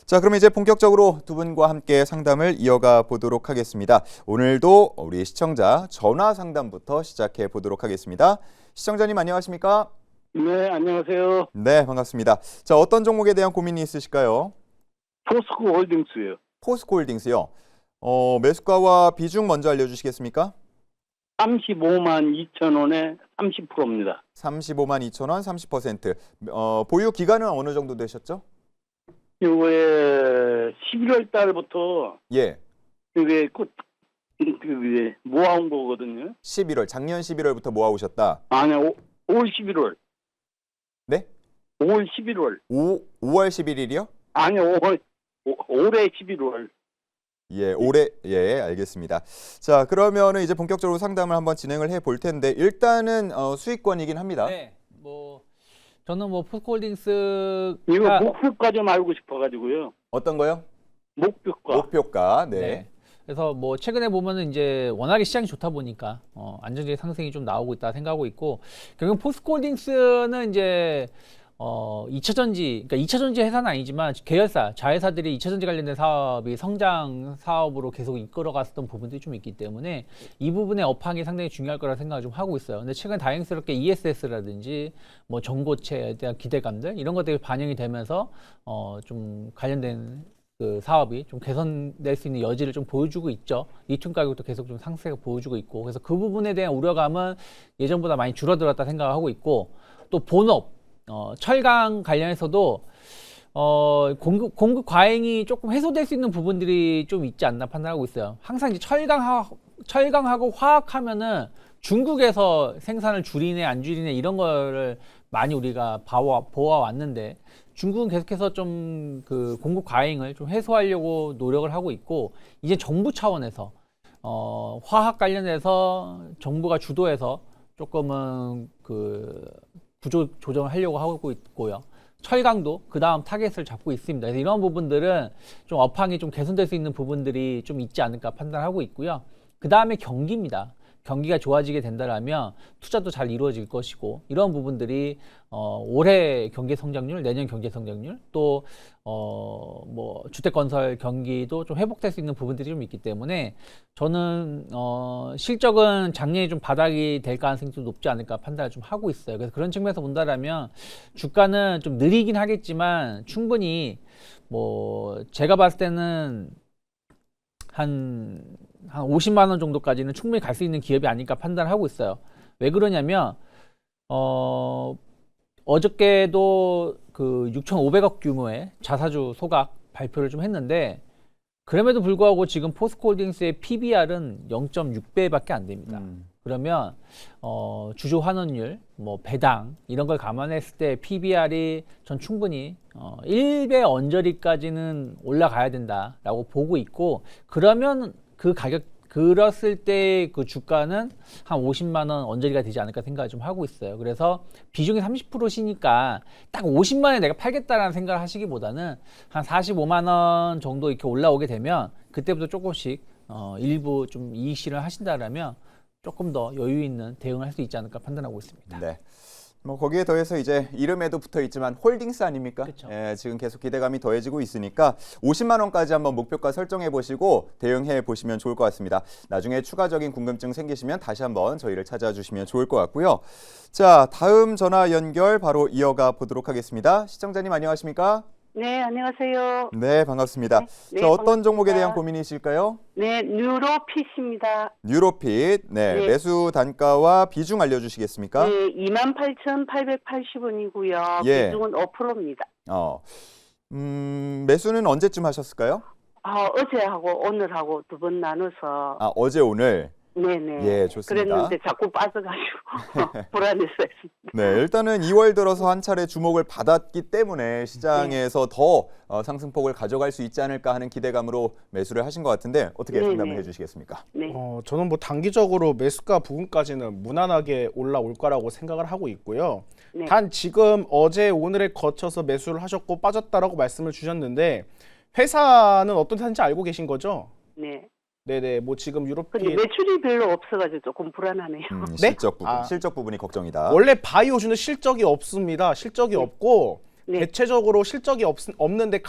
자, 그럼 이제 본격적으로 두 분과 함께 상담을 이어가 보도록 하겠습니다. 오늘도 우리 시청자 전화 상담부터 시작해 보도록 하겠습니다. 시청자님 안녕하십니까? 네, 안녕하세요. 네, 반갑습니다. 자, 어떤 종목에 대한 고민이 있으실까요? 포스코 홀딩스요. 포스코홀딩스요. 매수가와 비중 먼저 알려주시겠습니까? 35만 2천 원에 30%입니다. 35만 2천 원, 30%. 보유 기간은 어느 정도 되셨죠? 요거에 11월 달부터 예, 이게 그게 모아온 거거든요. 11월, 작년 11월부터 모아오셨다. 아니, 5월 11월. 네? 5월 11월. 5월 11일이요? 아니, 올해 11월. 예, 올해, 예, 알겠습니다. 자, 그러면은 이제 본격적으로 상담을 한번 진행을 해 볼 텐데, 일단은 수익권이긴 합니다. 네, 저는 포스코홀딩스가 이거 목표가 좀 알고 싶어가지고요. 어떤 거요? 목표가. 목표가, 네. 네. 그래서 최근에 보면은 이제 워낙에 시장이 좋다 보니까 안정적인 상승이 좀 나오고 있다 생각하고 있고, 결국 포스코홀딩스는 이제 2차전지, 그러니까 2차전지 회사는 아니지만 계열사, 자회사들이 2차전지 관련된 사업이 성장 사업으로 계속 이끌어갔던 부분들이 좀 있기 때문에 이 부분의 업황이 상당히 중요할 거라 생각을 좀 하고 있어요. 근데 최근 다행스럽게 ESS라든지 전고체에 대한 기대감들 이런 것들이 반영이 되면서 좀 관련된 그 사업이 좀 개선될 수 있는 여지를 좀 보여주고 있죠. 리튬 가격도 계속 좀 상승을 보여주고 있고, 그래서 그 부분에 대한 우려감은 예전보다 많이 줄어들었다 생각하고 있고, 또 본업 철강 관련해서도 공급 과잉이 조금 해소될 수 있는 부분들이 좀 있지 않나 판단하고 있어요. 항상 이제 철강하고 화학하면은 중국에서 생산을 줄이네 안 줄이네 이런 거를 많이 우리가 보아왔는데, 중국은 계속해서 좀 그 공급 과잉을 좀 해소하려고 노력을 하고 있고, 이제 정부 차원에서 화학 관련해서 정부가 주도해서 조금은 그 구조 조정을 하려고 하고 있고요. 철강도 그 다음 타겟을 잡고 있습니다. 그래서 이런 부분들은 좀 업황이 좀 개선될 수 있는 부분들이 좀 있지 않을까 판단하고 있고요. 그 다음에 경기입니다. 경기가 좋아지게 된다면 투자도 잘 이루어질 것이고, 이런 부분들이 올해 경제 성장률, 내년 경제 성장률, 또 주택 건설 경기도 좀 회복될 수 있는 부분들이 좀 있기 때문에 저는 실적은 작년에 좀 바닥이 될 가능성이 좀 높지 않을까 판단을 좀 하고 있어요. 그래서 그런 측면에서 본다라면 주가는 좀 느리긴 하겠지만 충분히 제가 봤을 때는 한 50만 원 정도까지는 충분히 갈 수 있는 기업이 아닐까 판단을 하고 있어요. 왜 그러냐면 어저께도 그 6,500억 규모의 자사주 소각 발표를 좀 했는데, 그럼에도 불구하고 지금 포스코홀딩스의 PBR은 0.6배밖에 안 됩니다. 그러면 주주 환원율, 배당 이런 걸 감안했을 때 PBR이 전 충분히 1배 언저리까지는 올라가야 된다라고 보고 있고, 그러면 그랬을 때 그 주가는 한 50만 원 언저리가 되지 않을까 생각을 좀 하고 있어요. 그래서 비중이 30%시니까 딱 50만 원에 내가 팔겠다라는 생각을 하시기보다는 한 45만 원 정도 이렇게 올라오게 되면 그때부터 조금씩 일부 좀 이익 실현을 하신다라면 조금 더 여유 있는 대응을 할 수 있지 않을까 판단하고 있습니다. 네. 거기에 더해서 이제 이름에도 붙어 있지만 홀딩스 아닙니까? 그쵸. 예, 지금 계속 기대감이 더해지고 있으니까 50만 원까지 한번 목표가 설정해 보시고 대응해 보시면 좋을 것 같습니다. 나중에 추가적인 궁금증 생기시면 다시 한번 저희를 찾아주시면 좋을 것 같고요. 자, 다음 전화 연결 바로 이어가 보도록 하겠습니다. 시청자님 안녕하십니까? 네, 안녕하세요. 네, 반갑습니다. 네, 자, 어떤 반갑습니다. 종목에 대한 고민이실까요? 네, 뉴로핏입니다. 뉴로핏, 네, 네. 매수 단가와 비중 알려주시겠습니까? 네, 28,880원이고요. 예. 비중은 5%입니다. 매수는 언제쯤 하셨을까요? 어제하고 오늘하고 두 번 나눠서. 아, 어제 오늘. 네네. 예, 좋습니다. 그랬는데 자꾸 빠져가지고 불안했어요. 네, 일단은 2월 들어서 한 차례 주목을 받았기 때문에 시장에서 더 상승폭을 가져갈 수 있지 않을까 하는 기대감으로 매수를 하신 것 같은데 어떻게 네네. 상담을 해주시겠습니까? 네. 저는 단기적으로 매수가 부분까지는 무난하게 올라올 거라고 생각을 하고 있고요. 네. 단 지금 어제 오늘에 거쳐서 매수를 하셨고 빠졌다라고 말씀을 주셨는데, 회사는 어떤 회사인지 알고 계신 거죠? 네. 네네, 지금 근데 유로피 매출이 별로 없어가지고 조금 불안하네요. 실적 부분, 아. 실적 부분이 걱정이다. 원래 바이오주는 실적이 없습니다. 실적이 없고 네. 대체적으로 실적이 없는데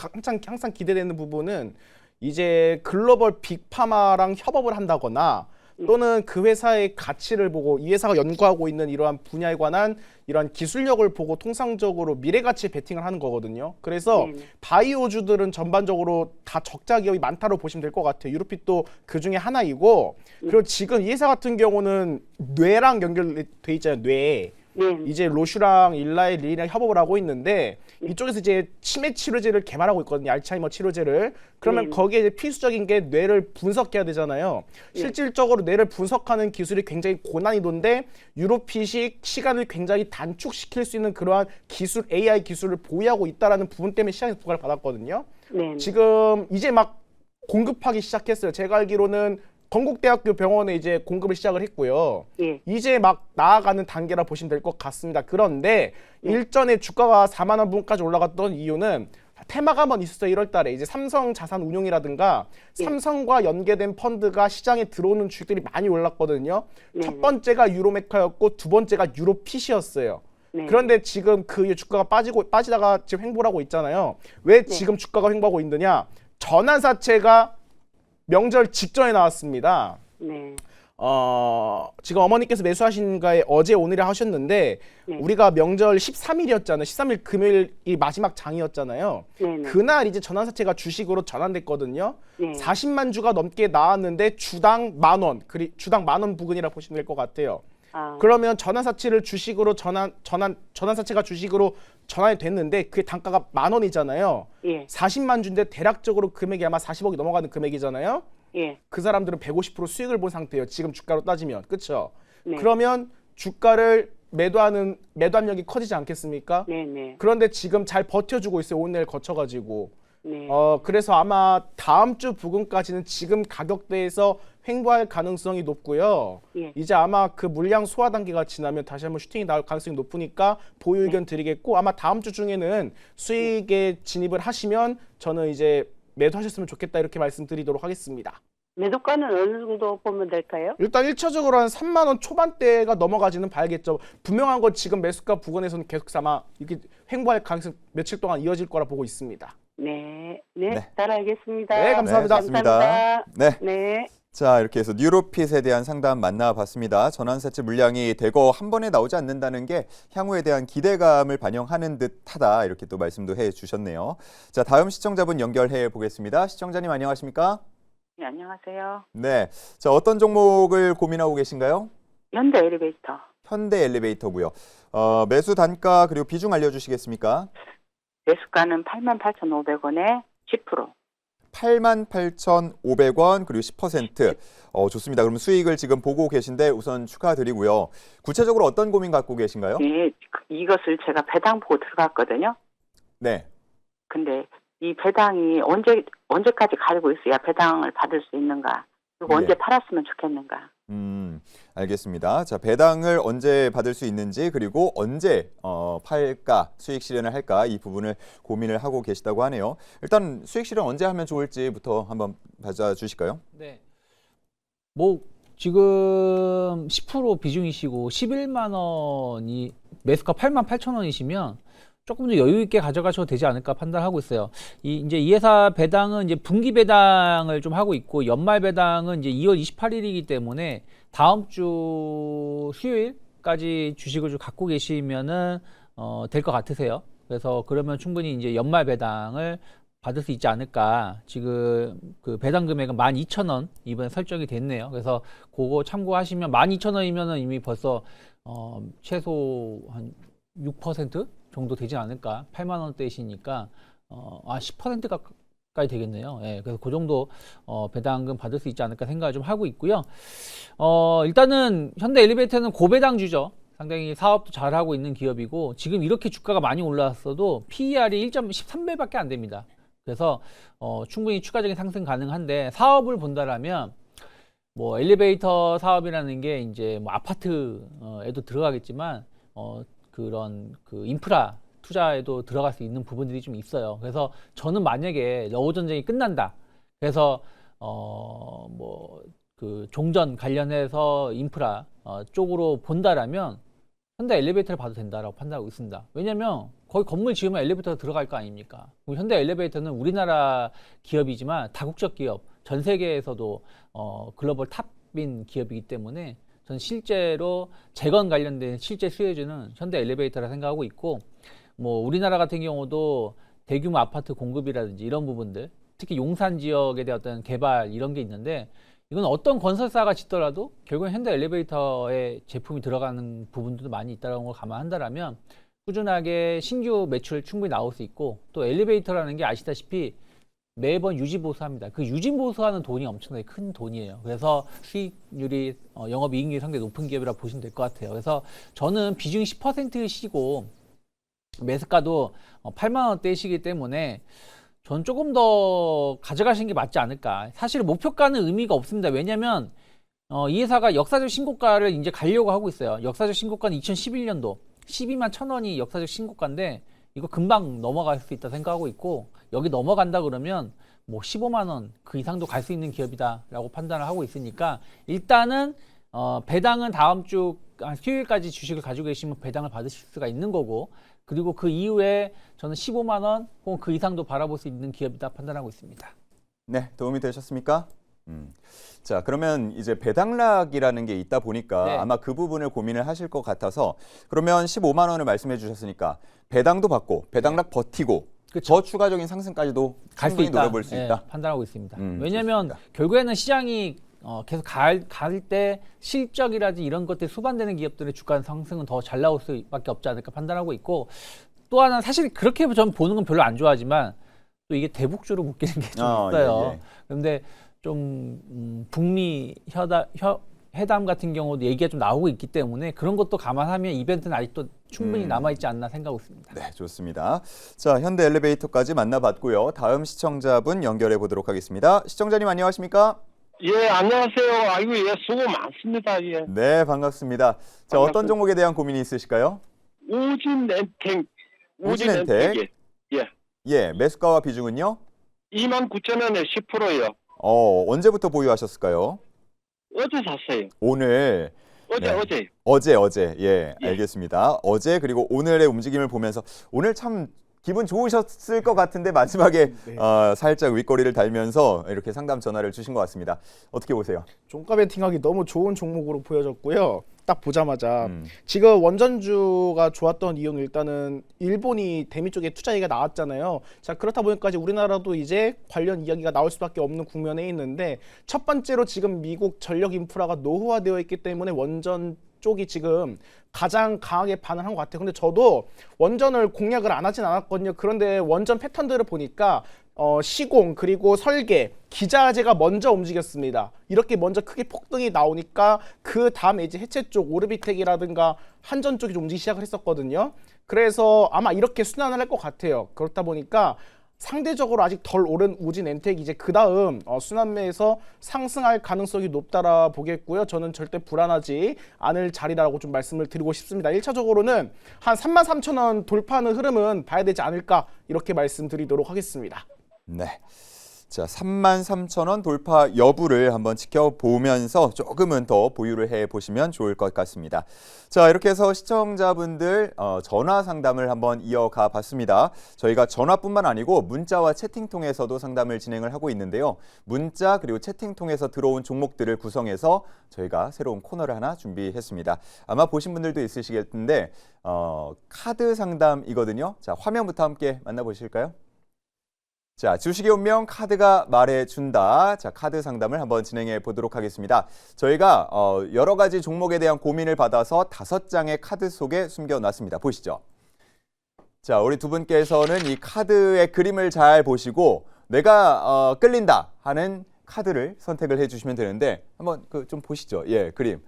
항상 기대되는 부분은 이제 글로벌 빅파마랑 협업을 한다거나 또는 그 회사의 가치를 보고 이 회사가 연구하고 있는 이러한 분야에 관한 이러한 기술력을 보고 통상적으로 미래 가치 베팅을 하는 거거든요. 그래서 네네. 바이오주들은 전반적으로 다 적자 기업이 많다고 보시면 될 것 같아요. 유로핏도 그 중에 하나이고, 그리고 지금 이 회사 같은 경우는 뇌랑 연결돼 있잖아요. 뇌. 네. 이제 로슈랑 일라이 릴이랑 협업을 하고 있는데 이쪽에서 이제 치매 치료제를 개발하고 있거든요. 알츠하이머 치료제를. 그러면 네. 거기에 이제 필수적인 게 뇌를 분석해야 되잖아요. 네. 실질적으로 뇌를 분석하는 기술이 굉장히 고난이도인데 유로핏이 시간을 굉장히 단축시킬 수 있는 그러한 기술, AI 기술을 보유하고 있다라는 부분 때문에 시장에서 부각을 받았거든요. 네. 지금 이제 막 공급하기 시작했어요. 제가 알기로는 건국대학교 병원에 이제 공급을 시작을 했고요. 예. 이제 막 나아가는 단계라 보시면 될 것 같습니다. 그런데 일전에 주가가 4만 원 부근까지 올라갔던 이유는 테마가 한번 있었어요. 1월 달에 이제 삼성 자산 운용이라든가 예. 삼성과 연계된 펀드가 시장에 들어오는 주식들이 많이 올랐거든요. 네. 첫 번째가 유로메카였고 두 번째가 유로핏이었어요. 네. 그런데 지금 그 주가가 빠지다가 지금 횡보를 하고 있잖아요. 왜 지금 주가가 횡보하고 있느냐? 전환사채가 명절 직전에 나왔습니다. 네. 지금 어머니께서 매수하신 거에 어제 오늘에 하셨는데 네. 우리가 명절 13일이었잖아요. 13일 금요일이 마지막 장이었잖아요. 네. 그날 이제 전환사채가 주식으로 전환됐거든요. 네. 40만 주가 넘게 나왔는데 주당 10,000원, 주당 10,000원 부근이라 보시면 될 것 같아요. 아. 그러면 전환사채를 주식으로 전환사채가 주식으로 전환이 됐는데 그 단가가 10,000원이잖아요. 예. 40만 주인데 대략적으로 금액이 아마 40억이 넘어가는 금액이잖아요. 예. 그 사람들은 150% 수익을 본 상태예요. 지금 주가로 따지면. 그렇죠? 네. 그러면 주가를 매도압력이 커지지 않겠습니까? 네. 네. 그런데 지금 잘 버텨주고 있어요. 오늘 거쳐가지고. 네. 그래서 아마 다음 주 부근까지는 지금 가격대에서 횡보할 가능성이 높고요. 예. 이제 아마 그 물량 소화 단계가 지나면 다시 한번 슈팅이 나올 가능성이 높으니까 보유 의견 드리겠고, 아마 다음 주 중에는 수익에 진입을 하시면 저는 이제 매도하셨으면 좋겠다 이렇게 말씀드리도록 하겠습니다. 매도가는 어느 정도 보면 될까요? 일단 1차적으로 한 3만 원 초반대가 넘어가지는 봐야겠죠. 분명한 건 지금 매수가 부근에서는 계속 아마 이렇게 횡보할 가능성 며칠 동안 이어질 거라 보고 있습니다. 네. 네. 네. 잘 알겠습니다. 네, 감사합니다. 네, 좋습니다. 감사합니다. 네. 네. 자, 이렇게 해서 뉴로핏에 대한 상담 만나봤습니다. 전환사채 물량이 대거 한 번에 나오지 않는다는 게 향후에 대한 기대감을 반영하는 듯하다, 이렇게 또 말씀도 해주셨네요. 자, 다음 시청자분 연결해 보겠습니다. 시청자님 안녕하십니까? 네, 안녕하세요. 네, 자, 어떤 종목을 고민하고 계신가요? 현대 엘리베이터. 현대 엘리베이터고요. 매수 단가 그리고 비중 알려주시겠습니까? 매수가는 88,500원에 10%. 88,500원 그리고 10%. 좋습니다. 그럼 수익을 지금 보고 계신데 우선 축하드리고요. 구체적으로 어떤 고민 갖고 계신가요? 예, 이것을 제가 배당 보고 들어갔거든요. 네. 근데 이 배당이 언제까지 가지고 있어야 배당을 받을 수 있는가? 그리고 네. 언제 팔았으면 좋겠는가? 알겠습니다. 자, 배당을 언제 받을 수 있는지, 그리고 언제 팔까, 수익 실현을 할까, 이 부분을 고민을 하고 계시다고 하네요. 일단 수익 실현 언제 하면 좋을지부터 한번 봐주실까요? 네. 뭐 지금 10% 비중이시고 11만 원이 매수가 88,000원이시면 조금 더 여유 있게 가져가셔도 되지 않을까 판단하고 있어요. 이제 이 회사 배당은 이제 분기 배당을 좀 하고 있고, 연말 배당은 이제 2월 28일이기 때문에 다음 주 수요일까지 주식을 좀 갖고 계시면은 될 것 같으세요. 그래서 그러면 충분히 이제 연말 배당을 받을 수 있지 않을까. 지금 그 배당 금액은 12,000원 이번에 설정이 됐네요. 그래서 그거 참고하시면 12,000원이면은 이미 벌써 최소 한 6% 정도 되지 않을까. 8만 원대이시니까 10% 가까이 되겠네요. 예, 그래서 그 정도 배당금 받을 수 있지 않을까 생각을 좀 하고 있고요. 일단은 현대 엘리베이터는 고배당주죠. 상당히 사업도 잘하고 있는 기업이고, 지금 이렇게 주가가 많이 올라왔어도 PER이 1.13배밖에 안 됩니다. 그래서 충분히 추가적인 상승 가능한데, 사업을 본다라면 뭐 엘리베이터 사업이라는 게 이제 뭐 아파트에도 들어가겠지만 그런 그 인프라 투자에도 들어갈 수 있는 부분들이 좀 있어요. 그래서 저는 만약에 러우 전쟁이 끝난다, 그래서 뭐 그 종전 관련해서 인프라 쪽으로 본다라면 현대 엘리베이터를 봐도 된다라고 판단하고 있습니다. 왜냐면 거기 건물 지으면 엘리베이터가 들어갈 거 아닙니까? 현대 엘리베이터는 우리나라 기업이지만 다국적 기업, 전 세계에서도 글로벌 탑인 기업이기 때문에 저는 실제로 재건 관련된 실제 수혜주는 현대 엘리베이터라 생각하고 있고, 뭐 우리나라 같은 경우도 대규모 아파트 공급이라든지 이런 부분들, 특히 용산 지역에 대한 어떤 개발 이런 게 있는데, 이건 어떤 건설사가 짓더라도 결국엔 현대 엘리베이터의 제품이 들어가는 부분들도 많이 있다는 걸 감안한다면 꾸준하게 신규 매출 충분히 나올 수 있고, 또 엘리베이터라는 게 아시다시피 매번 유지 보수합니다. 그 유지 보수하는 돈이 엄청나게 큰 돈이에요. 그래서 수익률이 영업이익률이 상당히 높은 기업이라 보시면 될 것 같아요. 그래서 저는 비중이 10%시고 매수가도 8만 원대이시기 때문에 저는 조금 더 가져가시는 게 맞지 않을까. 사실 목표가는 의미가 없습니다. 왜냐하면 이 회사가 역사적 신고가를 이제 가려고 하고 있어요. 역사적 신고가는 2011년도 12만 1,000원이 역사적 신고가인데 이거 금방 넘어갈 수 있다 생각하고 있고, 여기 넘어간다 그러면 뭐 15만 원 그 이상도 갈 수 있는 기업이다라고 판단을 하고 있으니까, 일단은 배당은 다음 주 수요일까지 주식을 가지고 계시면 배당을 받으실 수가 있는 거고, 그리고 그 이후에 저는 15만 원 혹은 그 이상도 바라볼 수 있는 기업이다 판단하고 있습니다. 네, 도움이 되셨습니까? 자, 그러면 이제 배당락이라는 게 있다 보니까 네. 아마 그 부분을 고민을 하실 것 같아서, 그러면 15만 원을 말씀해 주셨으니까 배당도 받고 배당락 버티고 그쵸. 더 추가적인 상승까지도 갈 수 충분히 있다. 노려볼 수 예, 있다. 판단하고 있습니다. 왜냐하면 좋습니다. 결국에는 시장이 계속 갈 때 실적이라든지 이런 것들이 수반되는 기업들의 주가 상승은 더 잘 나올 수밖에 없지 않을까 판단하고 있고, 또 하나 사실 그렇게 전 보는 건 별로 안 좋아하지만 또 이게 대북주로 묶이는 게 좀 있어요. 예. 그런데 좀 북미 회담 같은 경우도 얘기가 좀 나오고 있기 때문에 그런 것도 감안하면 이벤트는 아직도 충분히 남아있지 않나 생각하고 있습니다. 네, 좋습니다. 자, 현대 엘리베이터까지 만나봤고요. 다음 시청자분 연결해 보도록 하겠습니다. 시청자님 안녕하십니까? 예, 안녕하세요. 아이고, 예, 수고 많습니다. 예. 네, 반갑습니다. 자, 어떤 반갑습니다. 종목에 대한 고민이 있으실까요? 우진엔텍. 우진엔텍. 예. 예, 매수가와 비중은요? 29,000원에 10%요. 언제부터 보유하셨을까요? 어제 샀어요. 오늘. 어제, 네. 어제. 어제. 예, 예. 알겠습니다. 어제 그리고 오늘의 움직임을 보면서 오늘 참 기분 좋으셨을 것 같은데 마지막에 네. 살짝 윗꼬리를 달면서 이렇게 상담 전화를 주신 것 같습니다. 어떻게 보세요? 종가 베팅하기 너무 좋은 종목으로 보여졌고요. 딱 보자마자 음. 지금 원전주가 좋았던 이유는 일단은 일본이 대미 쪽에 투자 얘기가 나왔잖아요. 자, 그렇다 보니까 이제 우리나라도 이제 관련 이야기가 나올 수밖에 없는 국면에 있는데, 첫 번째로 지금 미국 전력 인프라가 노후화되어 있기 때문에 원전 쪽이 지금 가장 강하게 반응한 것 같아요. 근데 저도 원전을 공략을 안 하진 않았거든요. 그런데 원전 패턴들을 보니까 시공 그리고 설계, 기자재가 먼저 움직였습니다. 이렇게 먼저 크게 폭등이 나오니까 그 다음에 이제 해체 쪽 오르비텍이라든가 한전 쪽이 좀 움직이기 시작을 했었거든요. 그래서 아마 이렇게 순환을 할 것 같아요. 그렇다 보니까 상대적으로 아직 덜 오른 우진엔텍이 이제 그 다음 순환매에서 상승할 가능성이 높다라 보겠고요. 저는 절대 불안하지 않을 자리라고 좀 말씀을 드리고 싶습니다. 1차적으로는 한 33,000원 돌파하는 흐름은 봐야 되지 않을까, 이렇게 말씀드리도록 하겠습니다. 네. 자, 33,000원 돌파 여부를 한번 지켜보면서 조금은 더 보유를 해보시면 좋을 것 같습니다. 자, 이렇게 해서 시청자분들 전화 상담을 한번 이어가 봤습니다. 저희가 전화뿐만 아니고 문자와 채팅 통해서도 상담을 진행을 하고 있는데요. 문자 그리고 채팅 통해서 들어온 종목들을 구성해서 저희가 새로운 코너를 하나 준비했습니다. 아마 보신 분들도 있으시겠는데 카드 상담이거든요. 자, 화면부터 함께 만나보실까요? 자, 주식의 운명 카드가 말해준다. 자, 카드 상담을 한번 진행해 보도록 하겠습니다. 저희가 여러 가지 종목에 대한 고민을 받아서 5장의 카드 속에 숨겨놨습니다. 보시죠. 자, 우리 두 분께서는 이 카드의 그림을 잘 보시고 내가 끌린다 하는 카드를 선택을 해주시면 되는데, 한번 좀 보시죠. 예, 그림.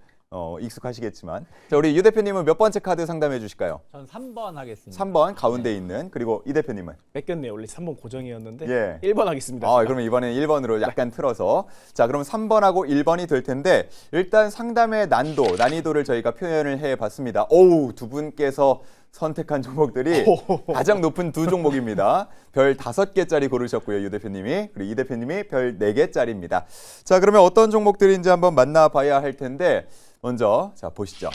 익숙하시겠지만. 자, 우리 유 대표님은 몇 번째 카드 상담해 주실까요? 저는 3번 하겠습니다. 3번 가운데 있는, 그리고 이 대표님은? 뺏겼네요. 원래 3번 고정이었는데 예. 1번 하겠습니다. 그러면 이번에는 1번으로 약간 틀어서. 자, 그럼 3번하고 1번이 될 텐데, 일단 상담의 난이도를 저희가 표현을 해봤습니다. 두 분께서 선택한 종목들이 가장 높은 두 종목입니다. 별 5개짜리 고르셨고요, 유 대표님이. 그리고 이 대표님이 별 4개짜리입니다. 자, 그러면 어떤 종목들인지 한번 만나봐야 할 텐데, 먼저 자 보시죠.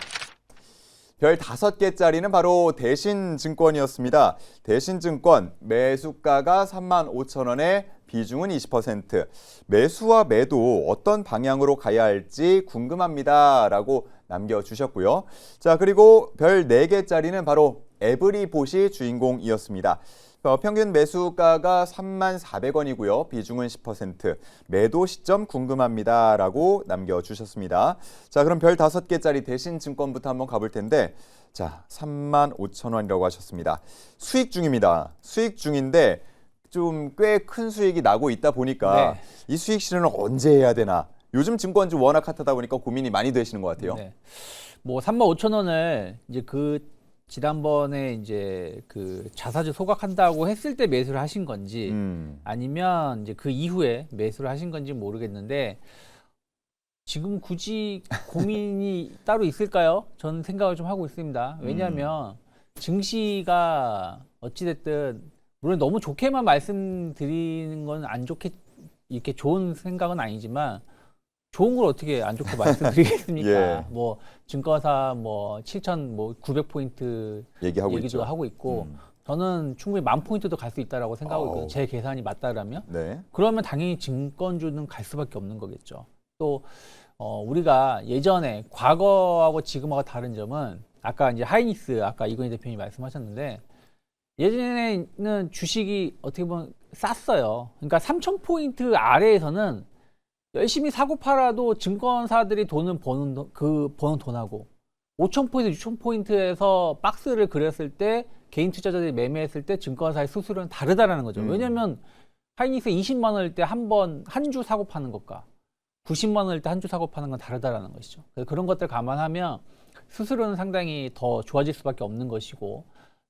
별 5개짜리는 바로 대신증권이었습니다. 대신증권 매수가가 35,000원에 비중은 20%. 매수와 매도 어떤 방향으로 가야 할지 궁금합니다. 라고 남겨주셨고요. 자, 그리고 별 4개짜리는 바로 에브리봇이 주인공이었습니다. 평균 매수가가 34,000원이고요. 비중은 10%. 매도 시점 궁금합니다. 라고 남겨주셨습니다. 자, 그럼 별 5개짜리 대신증권부터 한번 가볼 텐데, 자, 35,000원이라고 하셨습니다. 수익 중입니다. 수익 중인데 좀 꽤 큰 수익이 나고 있다 보니까 네. 이 수익 실현을 언제 해야 되나? 요즘 증권주 워낙 핫하다 보니까 고민이 많이 되시는 것 같아요. 네. 뭐 35,000원을 이제 지난번에 이제 그 자사주 소각한다고 했을 때 매수를 하신 건지 아니면 이제 그 이후에 매수를 하신 건지 모르겠는데 지금 굳이 고민이 따로 있을까요? 저는 생각을 좀 하고 있습니다. 왜냐하면 증시가 어찌됐든 물론 너무 좋게만 말씀드리는 건 안 좋게 이렇게 좋은 생각은 아니지만 좋은 걸 어떻게 안 좋게 말씀드리겠습니까? 예. 뭐 증권사 뭐 7,900포인트 얘기하고 얘기도 있죠. 하고 있고 저는 충분히 10,000포인트도 갈 수 있다라고 생각하고 있거든요. 제 계산이 맞다라면. 네. 그러면 당연히 증권주는 갈 수밖에 없는 거겠죠. 또 우리가 예전에 과거하고 지금하고 다른 점은 아까 이제 하이닉스 아까 이건희 대표님이 말씀하셨는데 예전에는 주식이 어떻게 보면 쌌어요. 그러니까 3,000포인트 아래에서는 열심히 사고 팔아도 증권사들이 돈을 버는 돈하고 5,000포인트, 6,000포인트에서 박스를 그렸을 때 개인 투자자들이 매매했을 때 증권사의 수수료는 다르다라는 거죠. 왜냐하면 하이닉스 20만 원일 때 한 주 사고 파는 것과 90만 원일 때 한 주 사고 파는 건 다르다라는 것이죠. 그래서 그런 것들 감안하면 수수료는 상당히 더 좋아질 수밖에 없는 것이고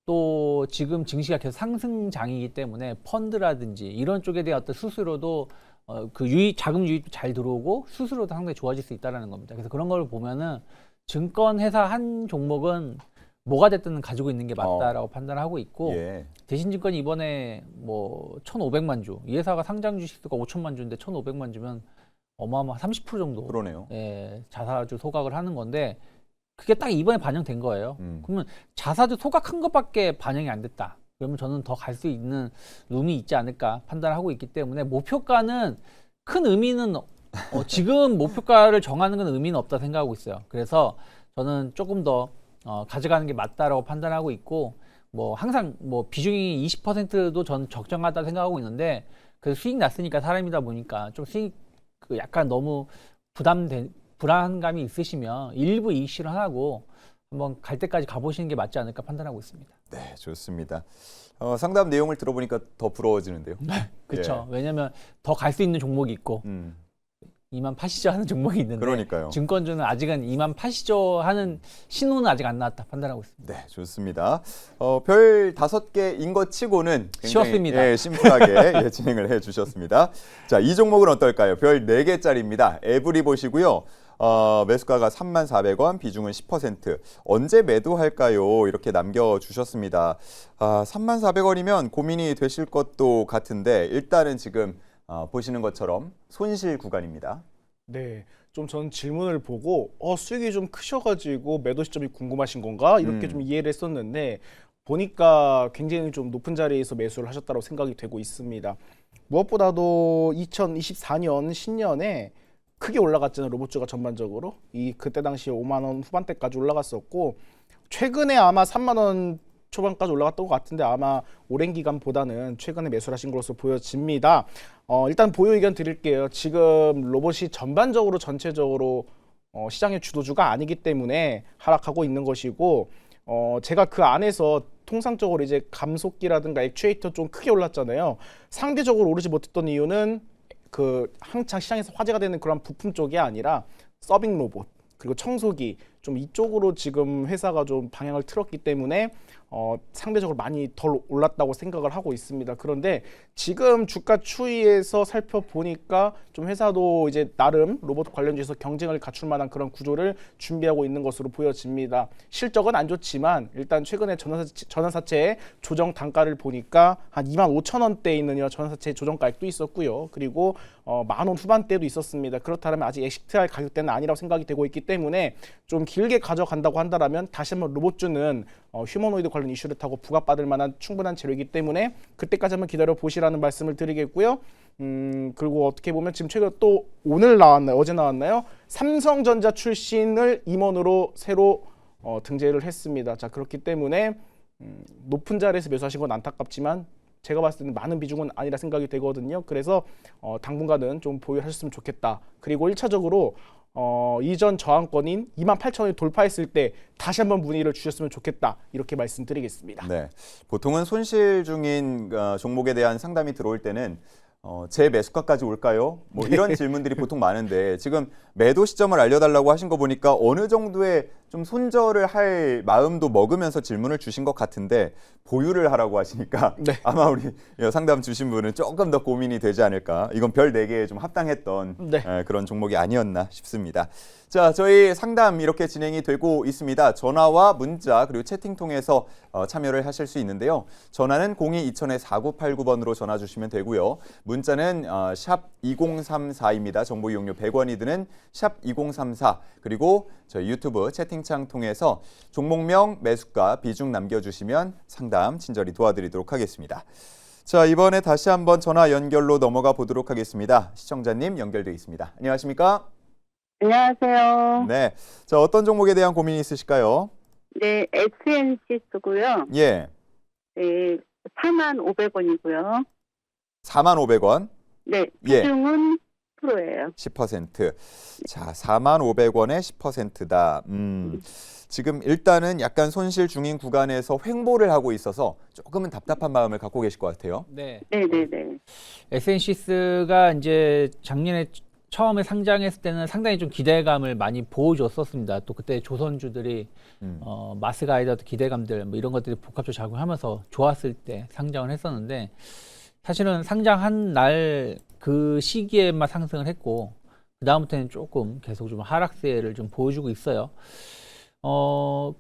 또 지금 증시가 계속 상승장이기 때문에 펀드라든지 이런 쪽에 대한 어떤 수수료도 자금 유입도 잘 들어오고 수수료도 상당히 좋아질 수 있다는 겁니다. 그래서 그런 걸 보면은 증권 회사 한 종목은 뭐가 됐든 가지고 있는 게 맞다라고 판단하고 있고 예. 대신증권이 이번에 뭐 1,500만 주, 이 회사가 상장 주식수가 5천만 주인데 1,500만 주면 어마어마 30% 정도 그러네요. 자사주 소각을 하는 건데 그게 딱 이번에 반영된 거예요. 그러면 자사주 소각한 것밖에 반영이 안 됐다. 그러면 저는 더 갈 수 있는 룸이 있지 않을까 판단하고 있기 때문에 목표가는 큰 의미는 지금 목표가를 정하는 건 의미는 없다 생각하고 있어요. 그래서 저는 조금 더 가져가는 게 맞다라고 판단하고 있고 뭐 항상 뭐 비중이 20%도 전 적정하다 생각하고 있는데 그래서 수익 났으니까 사람이다 보니까 좀 수익 약간 너무 불안감이 있으시면 일부 이익 실현하고 한번 갈 때까지 가보시는 게 맞지 않을까 판단하고 있습니다. 네, 좋습니다. 상담 내용을 들어보니까 더 부러워지는데요. 그렇죠. 왜냐하면 더 갈 수 있는 종목이 있고 이만 파시죠 하는 종목이 있는데 그러니까요. 증권주는 아직은 이만 파시죠 하는 신호는 아직 안 나왔다 판단하고 있습니다. 네, 좋습니다. 별 5개인 것 치고는 굉장히 쉬웠습니다. 심플하게 진행을 해주셨습니다. 자, 이 종목은 어떨까요? 별 4개짜리입니다. 에브리봇이고요. 매수가가 34,000원, 비중은 10%. 언제 매도할까요? 이렇게 남겨주셨습니다. 34,000원이면 고민이 되실 것도 같은데 일단은 지금 보시는 것처럼 손실 구간입니다. 네, 좀 전 질문을 보고 수익이 좀 크셔가지고 매도 시점이 궁금하신 건가 이렇게 좀 이해를 했었는데 보니까 굉장히 좀 높은 자리에서 매수를 하셨다고 생각이 되고 있습니다. 무엇보다도 2024년 신년에 크게 올라갔잖아요. 로봇주가 전반적으로 그때 당시에 5만 원 후반대까지 올라갔었고 최근에 아마 3만 원 초반까지 올라갔던 것 같은데 아마 오랜 기간보다는 최근에 매수를 하신 것으로 보여집니다. 일단 보유 의견 드릴게요. 지금 로봇이 전체적으로 시장의 주도주가 아니기 때문에 하락하고 있는 것이고 제가 그 안에서 통상적으로 이제 감속기라든가 액추에이터 좀 크게 올랐잖아요. 상대적으로 오르지 못했던 이유는 한창 시장에서 화제가 되는 그런 부품 쪽이 아니라 서빙 로봇 그리고 청소기 좀 이쪽으로 지금 회사가 좀 방향을 틀었기 때문에 상대적으로 많이 덜 올랐다고 생각을 하고 있습니다. 그런데 지금 주가 추이에서 살펴보니까 좀 회사도 이제 나름 로봇 관련주에서 경쟁을 갖출 만한 그런 구조를 준비하고 있는 것으로 보여집니다. 실적은 안 좋지만 일단 최근에 전환사채 조정 단가를 보니까 한 25,000원대에 있는 전환사채 조정가액도 있었고요. 그리고 10,000원 후반대도 있었습니다. 그렇다면 아직 엑시트할 가격대는 아니라고 생각이 되고 있기 때문에 좀 길게 가져간다고 한다라면 다시 한번 로봇주는 휴머노이드 관련 이슈를 타고 부각받을 만한 충분한 재료이기 때문에 그때까지 한번 기다려 보시라는 말씀을 드리겠고요. 그리고 어떻게 보면 지금 최근 또 오늘 나왔나요? 어제 나왔나요? 삼성전자 출신을 임원으로 새로 등재를 했습니다. 자, 그렇기 때문에 높은 자리에서 매수하신 건 안타깝지만 제가 봤을 때는 많은 비중은 아니라 생각이 되거든요. 그래서 당분간은 좀 보유하셨으면 좋겠다. 그리고 1차적으로 이전 저항권인 28,000원을 돌파했을 때 다시 한번 문의를 주셨으면 좋겠다. 이렇게 말씀드리겠습니다. 네, 보통은 손실 중인 종목에 대한 상담이 들어올 때는 제 매수가까지 올까요? 뭐 이런 질문들이 보통 많은데 지금 매도 시점을 알려달라고 하신 거 보니까 어느 정도의 좀 손절을 할 마음도 먹으면서 질문을 주신 것 같은데 보유를 하라고 하시니까 네. 아마 우리 상담 주신 분은 조금 더 고민이 되지 않을까. 이건 별 4개에 좀 합당했던 네. 그런 종목이 아니었나 싶습니다. 자, 저희 상담 이렇게 진행이 되고 있습니다. 전화와 문자 그리고 채팅 통해서 참여를 하실 수 있는데요. 전화는 02-2000-4989번으로 전화 주시면 되고요. 문자는 샵 2034입니다. 정보 이용료 100원이 드는 샵 2034 그리고 저희 유튜브 채팅창 통해서 종목명, 매수가, 비중 남겨주시면 상담 친절히 도와드리도록 하겠습니다. 자, 이번에 다시 한번 전화 연결로 넘어가 보도록 하겠습니다. 시청자님 연결돼 있습니다. 안녕하십니까? 안녕하세요. 네, 자 어떤 종목에 대한 고민이 있으실까요? 네, SNC 쓰고요. 예, 네, 4,500원이고요. 45,000원. 네, 예. 비중은 프로예요. 10%. 자, 45,000원에 10%다. 지금 일단은 약간 손실 중인 구간에서 횡보를 하고 있어서 조금은 답답한 마음을 갖고 계실 것 같아요. 네. 네네네. SNC스가 이제 작년에 처음에 상장했을 때는 상당히 좀 기대감을 많이 보여줬었습니다. 또 그때 조선주들이 마스가이더 기대감들 뭐 이런 것들이 복합적으로 작용하면서 좋았을 때 상장을 했었는데 사실은 상장한 날 그 시기에만 상승을 했고 그 다음부터는 조금 계속 좀 하락세를 좀 보여주고 있어요.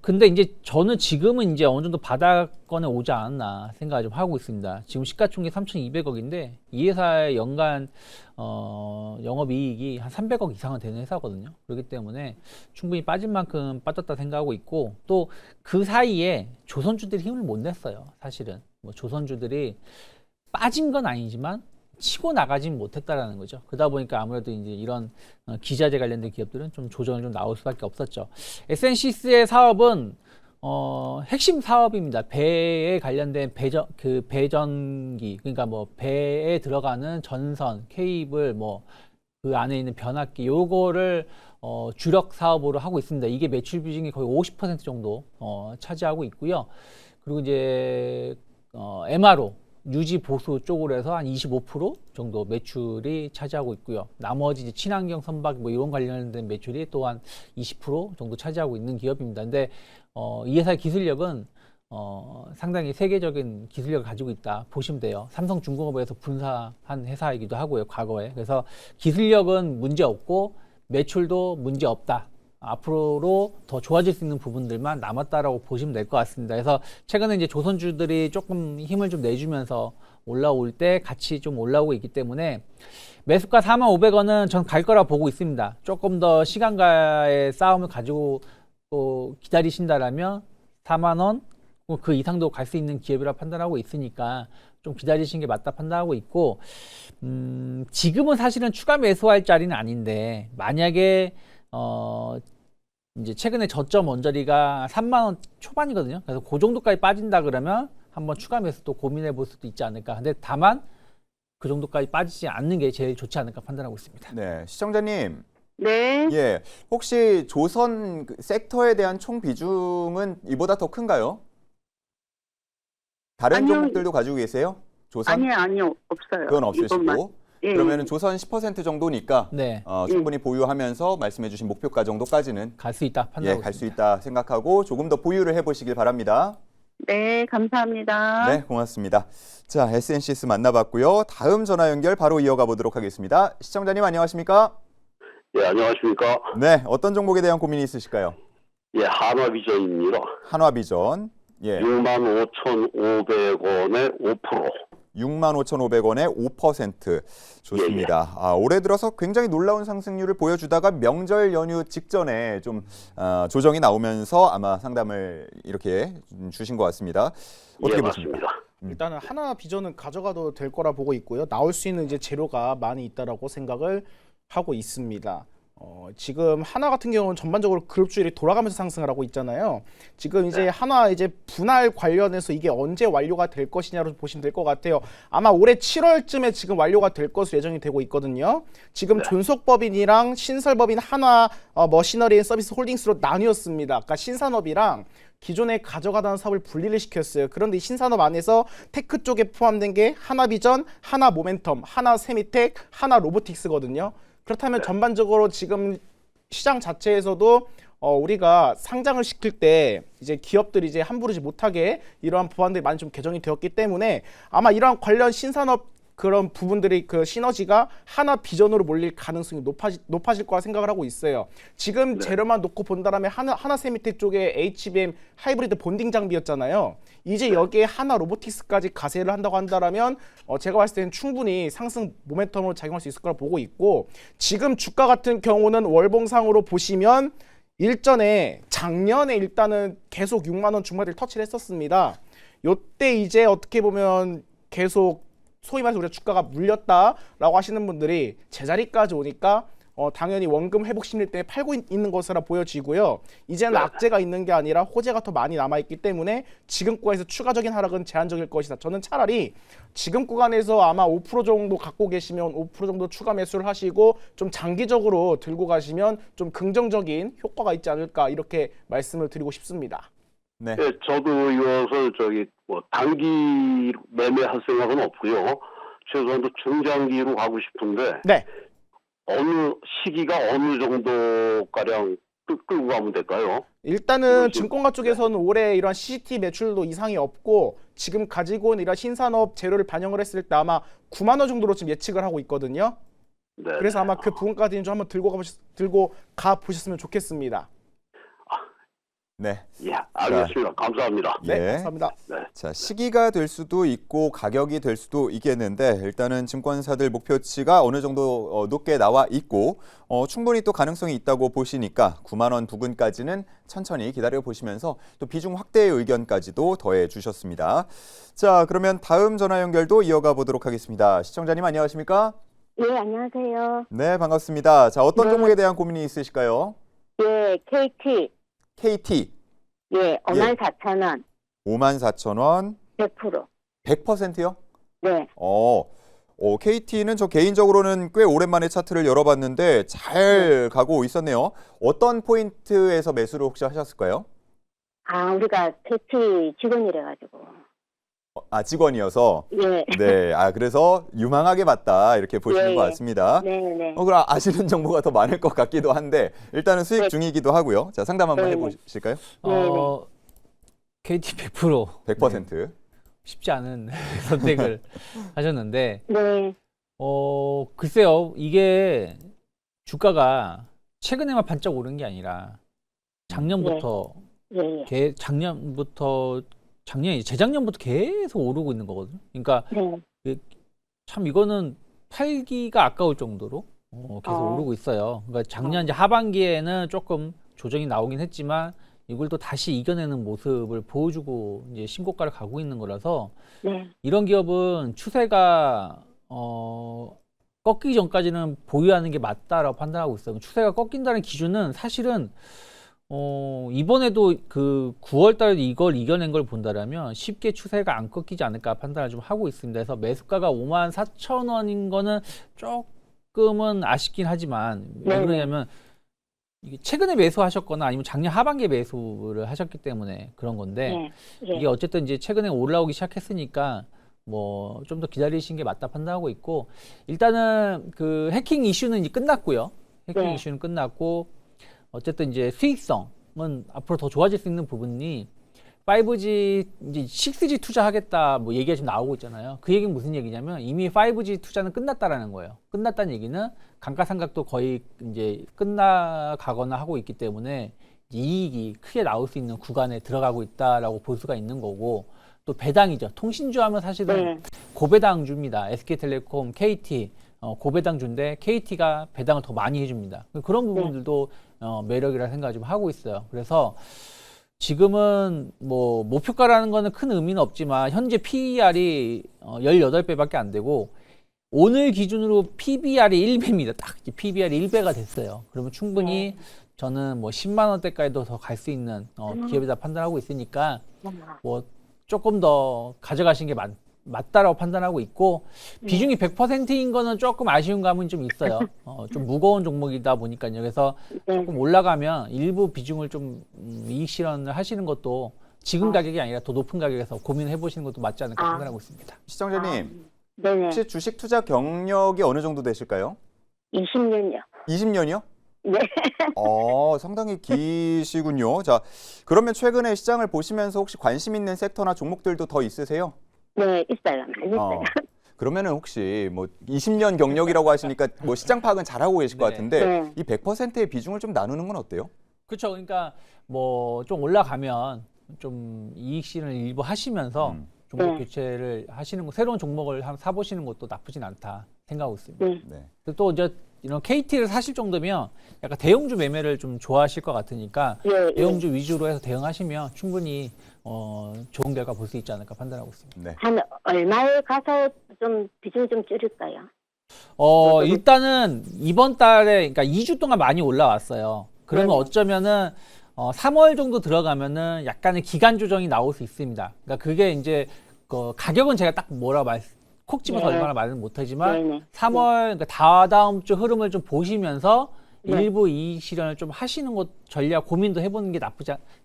근데 이제 저는 지금은 이제 어느 정도 바닥권에 오지 않았나 생각을 좀 하고 있습니다. 지금 시가총액 3,200억인데 이 회사의 연간 영업이익이 한 300억 이상은 되는 회사거든요. 그렇기 때문에 충분히 빠진 만큼 빠졌다 생각하고 있고 또 그 사이에 조선주들이 힘을 못 냈어요. 사실은 뭐 조선주들이 빠진 건 아니지만 치고 나가진 못했다라는 거죠. 그러다 보니까 아무래도 이제 이런 기자재 관련된 기업들은 좀 조정이 좀 나올 수밖에 없었죠. SNC스의 사업은 핵심 사업입니다. 배에 관련된 배전기, 그러니까 뭐 배에 들어가는 전선, 케이블, 뭐 그 안에 있는 변압기, 요거를 주력 사업으로 하고 있습니다. 이게 매출 비중이 거의 50% 정도 차지하고 있고요. 그리고 이제 MRO 유지 보수 쪽으로 해서 한 25% 정도 매출이 차지하고 있고요. 나머지 이제 친환경 선박 뭐 이런 관련된 매출이 또한 20% 정도 차지하고 있는 기업입니다. 근데 이 회사의 기술력은 상당히 세계적인 기술력을 가지고 있다 보시면 돼요. 삼성중공업에서 분사한 회사이기도 하고요, 과거에. 그래서 기술력은 문제 없고 매출도 문제 없다. 앞으로 더 좋아질 수 있는 부분들만 남았다라고 보시면 될 것 같습니다. 그래서 최근에 이제 조선주들이 조금 힘을 좀 내주면서 올라올 때 같이 좀 올라오고 있기 때문에 매수가 45,000원은 전 갈 거라 보고 있습니다. 조금 더 시간과의 싸움을 가지고 또 기다리신다라면 4만원 그 이상도 갈 수 있는 기업이라 판단하고 있으니까 좀 기다리시는 게 맞다 판단하고 있고 지금은 사실은 추가 매수할 자리는 아닌데 만약에 이제 최근에 저점 원저리가 3만원 초반이거든요. 그래서 그 정도까지 빠진다 그러면 한번 추가 매수 또 고민해 볼 수도 있지 않을까. 근데 다만 그 정도까지 빠지지 않는 게 제일 좋지 않을까 판단하고 있습니다. 네, 시청자님. 네. 예, 혹시 조선 섹터에 대한 총 비중은 이보다 더 큰가요? 다른 아니요. 종목들도 가지고 계세요? 조선? 아니요. 없어요. 그건 이것만. 없으시고. 예. 그러면 조선 10% 정도니까 네, 충분히 보유하면서 말씀해주신 목표가 정도까지는 갈 수 있다 판단하고 갈 수 있습니다. 있다 생각하고 조금 더 보유를 해보시길 바랍니다. 네, 감사합니다. 네, 고맙습니다. 자, SNC스 만나봤고요. 다음 전화 연결 바로 이어가 보도록 하겠습니다. 시청자님 안녕하십니까? 예, 안녕하십니까? 네, 어떤 종목에 대한 고민이 있으실까요? 예, 한화비전입니다. 한화비전. 예, 65,500원에 5%. 65,500원에 5% 좋습니다. 올해 들어서 굉장히 놀라운 상승률을 보여주다가 명절 연휴 직전에 좀 조정이 나오면서 아마 상담을 이렇게 주신 것 같습니다. 어떻게 보십니까? 맞습니다. 일단은 하나 비전은 가져가도 될 거라 보고 있고요. 나올 수 있는 이제 재료가 많이 있다라고 생각을 하고 있습니다. 지금 하나 같은 경우는 전반적으로 그룹주일이 돌아가면서 상승을 하고 있잖아요. 지금 이제 하나 이제 분할 관련해서 이게 언제 완료가 될 것이냐로 보시면 될 것 같아요. 아마 올해 7월쯤에 지금 완료가 될 것으로 예정이 되고 있거든요. 지금 존속법인이랑 신설법인 하나 머시너리 앤 서비스 홀딩스로 나뉘었습니다. 아까 신산업이랑 기존에 가져가던 사업을 분리를 시켰어요. 그런데 이 신산업 안에서 테크 쪽에 포함된 게 하나비전, 하나 모멘텀, 하나 세미텍, 하나 로보틱스거든요. 그렇다면 전반적으로 지금 시장 자체에서도 우리가 상장을 시킬 때 이제 기업들이 이제 함부르지 못하게 이러한 법안들이 많이 좀 개정이 되었기 때문에 아마 이러한 관련 신산업 그런 부분들이 그 시너지가 하나 비전으로 몰릴 가능성이 높아질 거라 생각을 하고 있어요. 지금 재료만 놓고 본다라면 하나 세미텍 쪽에 HBM 하이브리드 본딩 장비였잖아요. 이제 여기에 하나 로보틱스까지 가세를 한다고 한다라면 제가 봤을 때는 충분히 상승 모멘텀으로 작용할 수 있을 거라 보고 있고, 지금 주가 같은 경우는 월봉상으로 보시면 일전에 작년에 일단은 계속 6만 원 중반대를 터치를 했었습니다. 요때 이제 어떻게 보면 계속 소위 말해서 우리가 주가가 물렸다라고 하시는 분들이 제자리까지 오니까 당연히 원금 회복 심리 때문에 팔고 있는 것으로 보여지고요. 이제는 악재가 있는 게 아니라 호재가 더 많이 남아있기 때문에 지금 구간에서 추가적인 하락은 제한적일 것이다. 저는 차라리 지금 구간에서 아마 5% 정도 갖고 계시면 5% 정도 추가 매수를 하시고 좀 장기적으로 들고 가시면 좀 긍정적인 효과가 있지 않을까, 이렇게 말씀을 드리고 싶습니다. 네. 예, 저도 이어서 단기 매매할 생각은 없고요. 최소한도 중장기로 가고 싶은데 네. 어느 시기가 어느 정도 가량 끌고 가면 될까요? 일단은 증권가 쪽에서는 올해 이러한 CCT 매출도 이상이 없고 지금 가지고 있는 이런 신산업 재료를 반영을 했을 때 아마 9만 원 정도로 지금 예측을 하고 있거든요. 네. 그래서 아마 그 부분까지는 좀 한번 들고 가 보셨으면 좋겠습니다. 네. 예, 알겠습니다. 감사합니다. 네, 예. 감사합니다. 자, 시기가 될 수도 있고 가격이 될 수도 있겠는데 일단은 증권사들 목표치가 어느 정도 높게 나와 있고 충분히 또 가능성이 있다고 보시니까 9만 원 부근까지는 천천히 기다려 보시면서 또 비중 확대의 의견까지도 더해 주셨습니다. 자, 그러면 다음 전화 연결도 이어가 보도록 하겠습니다. 시청자님 안녕하십니까? 네, 안녕하세요. 네, 반갑습니다. 자, 어떤 네. 종목에 대한 고민이 있으실까요? 예, KT. KT 예, 54,000원. 54,000원 100%. 100%요? 네. KT는 저 개인적으로는 꽤 오랜만에 차트를 열어봤는데 잘 가고 있었네요. 어떤 포인트에서 매수를 혹시 하셨을까요? 우리가 KT 직원이래가지고. 직원이어서. 예. 네, 그래서 유망하게 봤다 이렇게 보시는 예, 것 예. 같습니다. 네네. 그럼 아시는 정보가 더 많을 것 같기도 한데 일단은 수익 네. 중이기도 하고요. 자, 상담 한번 네네. 해보실까요? KT 100% 100%. 쉽지 않은 선택을 하셨는데 네. 글쎄요, 이게 주가가 최근에만 반짝 오른 게 아니라 작년부터 예. 재작년부터 계속 오르고 있는 거거든요. 그러니까 네. 참 이거는 팔기가 아까울 정도로 계속 오르고 있어요. 그러니까 작년 이제 하반기에는 조금 조정이 나오긴 했지만 이걸 또 다시 이겨내는 모습을 보여주고 이제 신고가를 가고 있는 거라서 네. 이런 기업은 추세가 꺾이기 전까지는 보유하는 게 맞다라고 판단하고 있어요. 추세가 꺾인다는 기준은 사실은 이번에도 그 9월 달에 이걸 이겨낸 걸 본다라면 쉽게 추세가 안 꺾이지 않을까 판단을 좀 하고 있습니다. 그래서 매수가가 54,000원인 거는 조금은 아쉽긴 하지만 왜 그러냐면 이게 최근에 매수하셨거나 아니면 작년 하반기에 매수를 하셨기 때문에 그런 건데 이게 어쨌든 이제 최근에 올라오기 시작했으니까 뭐 좀 더 기다리신 게 맞다 판단하고 있고, 일단은 그 해킹 이슈는 이제 끝났고요. 해킹 이슈는 끝났고 어쨌든 이제 수익성은 앞으로 더 좋아질 수 있는 부분이 5G 이제 6G 투자하겠다 뭐 얘기가 지금 나오고 있잖아요. 그 얘기는 무슨 얘기냐면 이미 5G 투자는 끝났다라는 거예요. 끝났다는 얘기는 감가상각도 거의 이제 끝나가거나 하고 있기 때문에 이익이 크게 나올 수 있는 구간에 들어가고 있다라고 볼 수가 있는 거고, 또 배당이죠. 통신주 하면 사실은 네. 고배당주입니다. SK텔레콤, KT 고배당주인데 KT가 배당을 더 많이 해줍니다. 그런 부분들도 매력이라 생각을 좀 하고 있어요. 그래서 지금은 뭐 목표가라는 거는 큰 의미는 없지만 현재 PER이 18배밖에 안 되고 오늘 기준으로 PBR이 1배입니다. 딱 PBR이 1배가 됐어요. 그러면 충분히 저는 뭐 10만 원대까지도 더 갈 수 있는 기업이다 판단하고 있으니까 뭐 조금 더 가져가신 게 맞다라고 판단하고 있고 비중이 100%인 거는 조금 아쉬운 감은 좀 있어요. 좀 무거운 종목이다 보니까요. 그래서 조금 올라가면 일부 비중을 좀 이익 실현을 하시는 것도 지금 가격이 아니라 더 높은 가격에서 고민해 보시는 것도 맞지 않을까 판단하고 있습니다. 시청자님, 네네. 혹시 주식 투자 경력이 어느 정도 되실까요? 20년요. 20년이요? 네. 상당히 기시군요. 자, 그러면 최근에 시장을 보시면서 혹시 관심 있는 섹터나 종목들도 더 있으세요? 네, 있어요. 많이 있어요. 그러면은 혹시 뭐 20년 경력이라고 하시니까 뭐 시장 파악은 잘하고 계실 것 네. 같은데 네. 이 100%의 비중을 좀 나누는 건 어때요? 그렇죠. 그러니까 뭐 좀 올라가면 좀 이익 실현을 일부 하시면서 종목 네. 교체를 하시는 거, 새로운 종목을 한번 사보시는 것도 나쁘진 않다 생각하고 있습니다. 네. 네. 그리고 또 이제 이런 KT를 사실 정도면 약간 대형주 매매를 좀 좋아하실 것 같으니까 예, 예. 대형주 위주로 해서 대응하시면 충분히 좋은 결과 볼 수 있지 않을까 판단하고 있습니다. 네. 한 얼마에 가서 좀 비중 좀 줄일까요? 일단은 이번 달에 그러니까 2주 동안 많이 올라왔어요. 그러면 네네. 어쩌면은 3월 정도 들어가면은 약간의 기간 조정이 나올 수 있습니다. 그러니까 그게 이제 가격은 제가 딱 콕 집어서 네. 얼마나 말은 못하지만 네네. 3월 그러니까 다다음 주 흐름을 좀 보시면서 네. 일부 이익 실현을 좀 하시는 것 전략 고민도 해보는 게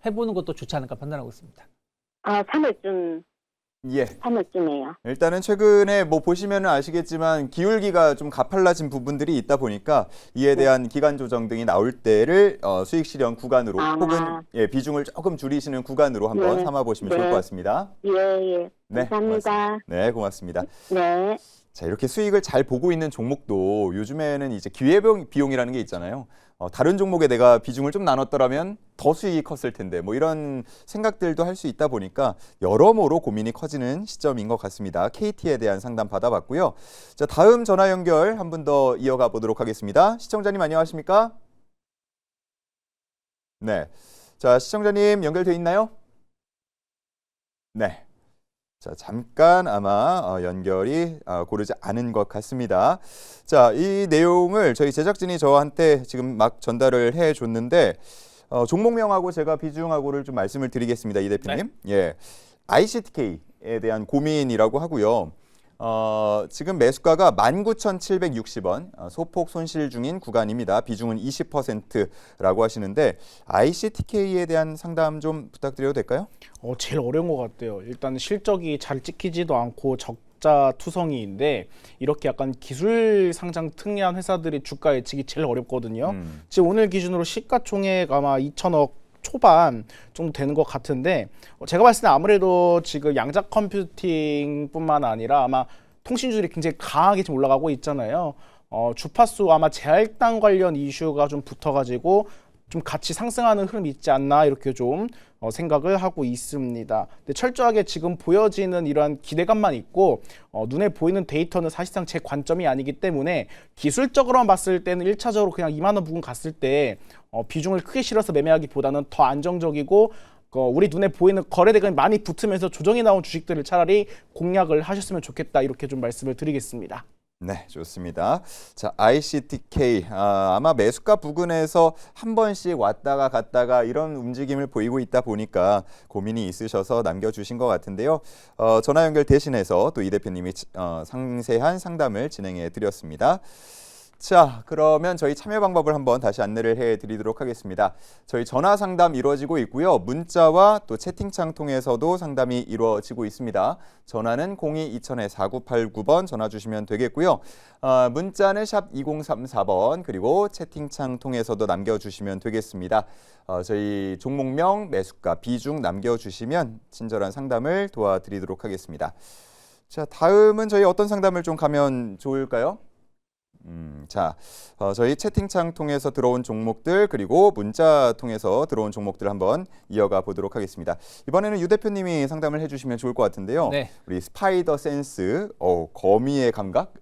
해보는 것도 좋지 않을까 판단하고 있습니다. 3월쯤, 예. 3월쯤에요. 일단은 최근에 뭐 보시면은 아시겠지만 기울기가 좀 가팔라진 부분들이 있다 보니까 이에 대한 기간 조정 등이 나올 때를 수익 실현 구간으로 혹은 비중을 조금 줄이시는 구간으로 한번 네. 삼아 보시면 네. 좋을 것 같습니다. 예, 예. 네, 감사합니다. 네, 고맙습니다. 네. 자, 이렇게 수익을 잘 보고 있는 종목도 요즘에는 이제 비용이라는 게 있잖아요. 다른 종목에 내가 비중을 좀 나눴더라면 더 수익이 컸을 텐데 뭐 이런 생각들도 할 수 있다 보니까 여러모로 고민이 커지는 시점인 것 같습니다. KT에 대한 상담 받아봤고요. 자, 다음 전화 연결 한 분 더 이어가 보도록 하겠습니다. 시청자님 안녕하십니까? 네. 자, 시청자님 연결돼 있나요? 네. 자, 잠깐 아마 연결이 고르지 않은 것 같습니다. 자, 이 내용을 저희 제작진이 저한테 지금 막 전달을 해줬는데 종목명하고 제가 비중하고를 좀 말씀을 드리겠습니다. 이 대표님. 예, ICTK에 대한 고민이라고 하고요. 지금 매수가가 19,760원, 소폭 손실 중인 구간입니다. 비중은 20%라고 하시는데 ICTK에 대한 상담 좀 부탁드려도 될까요? 제일 어려운 것 같아요. 일단 실적이 잘 찍히지도 않고 적자 투성이인데 이렇게 약간 기술 상장 특례한 회사들이 주가 예측이 제일 어렵거든요. 지금 오늘 기준으로 시가총액 아마 2천억 초반 정도 되는 것 같은데 제가 봤을 때 아무래도 지금 양자 컴퓨팅뿐만 아니라 아마 통신주들이 굉장히 강하게 지금 올라가고 있잖아요. 주파수 아마 재할당 관련 이슈가 좀 붙어가지고 좀 같이 상승하는 흐름이 있지 않나 이렇게 좀 생각을 하고 있습니다. 근데 철저하게 지금 보여지는 이러한 기대감만 있고 눈에 보이는 데이터는 사실상 제 관점이 아니기 때문에 기술적으로만 봤을 때는 1차적으로 그냥 2만 원 부근 갔을 때 비중을 크게 실어서 매매하기보다는 더 안정적이고 우리 눈에 보이는 거래대금이 많이 붙으면서 조정이 나온 주식들을 차라리 공략을 하셨으면 좋겠다 이렇게 좀 말씀을 드리겠습니다. 네, 좋습니다. 자, ICTK 아마 매수가 부근에서 한 번씩 왔다가 갔다가 이런 움직임을 보이고 있다 보니까 고민이 있으셔서 남겨주신 것 같은데요. 전화 연결 대신해서 또 이 대표님이 상세한 상담을 진행해 드렸습니다. 자, 그러면 저희 참여 방법을 한번 다시 안내를 해드리도록 하겠습니다. 저희 전화 상담 이루어지고 있고요. 문자와 또 채팅창 통해서도 상담이 이루어지고 있습니다. 전화는 02-2000-4989번 전화 주시면 되겠고요. 문자는 샵 2034번 그리고 채팅창 통해서도 남겨주시면 되겠습니다. 저희 종목명, 매수가, 비중 남겨주시면 친절한 상담을 도와드리도록 하겠습니다. 자, 다음은 저희 어떤 상담을 좀 가면 좋을까요? 자, 저희 채팅창 통해서 들어온 종목들 그리고 문자 통해서 들어온 종목들 한번 이어가 보도록 하겠습니다. 이번에는 유 대표님이 상담을 해주시면 좋을 것 같은데요. 네. 우리 스파이더 센스, 거미의 감각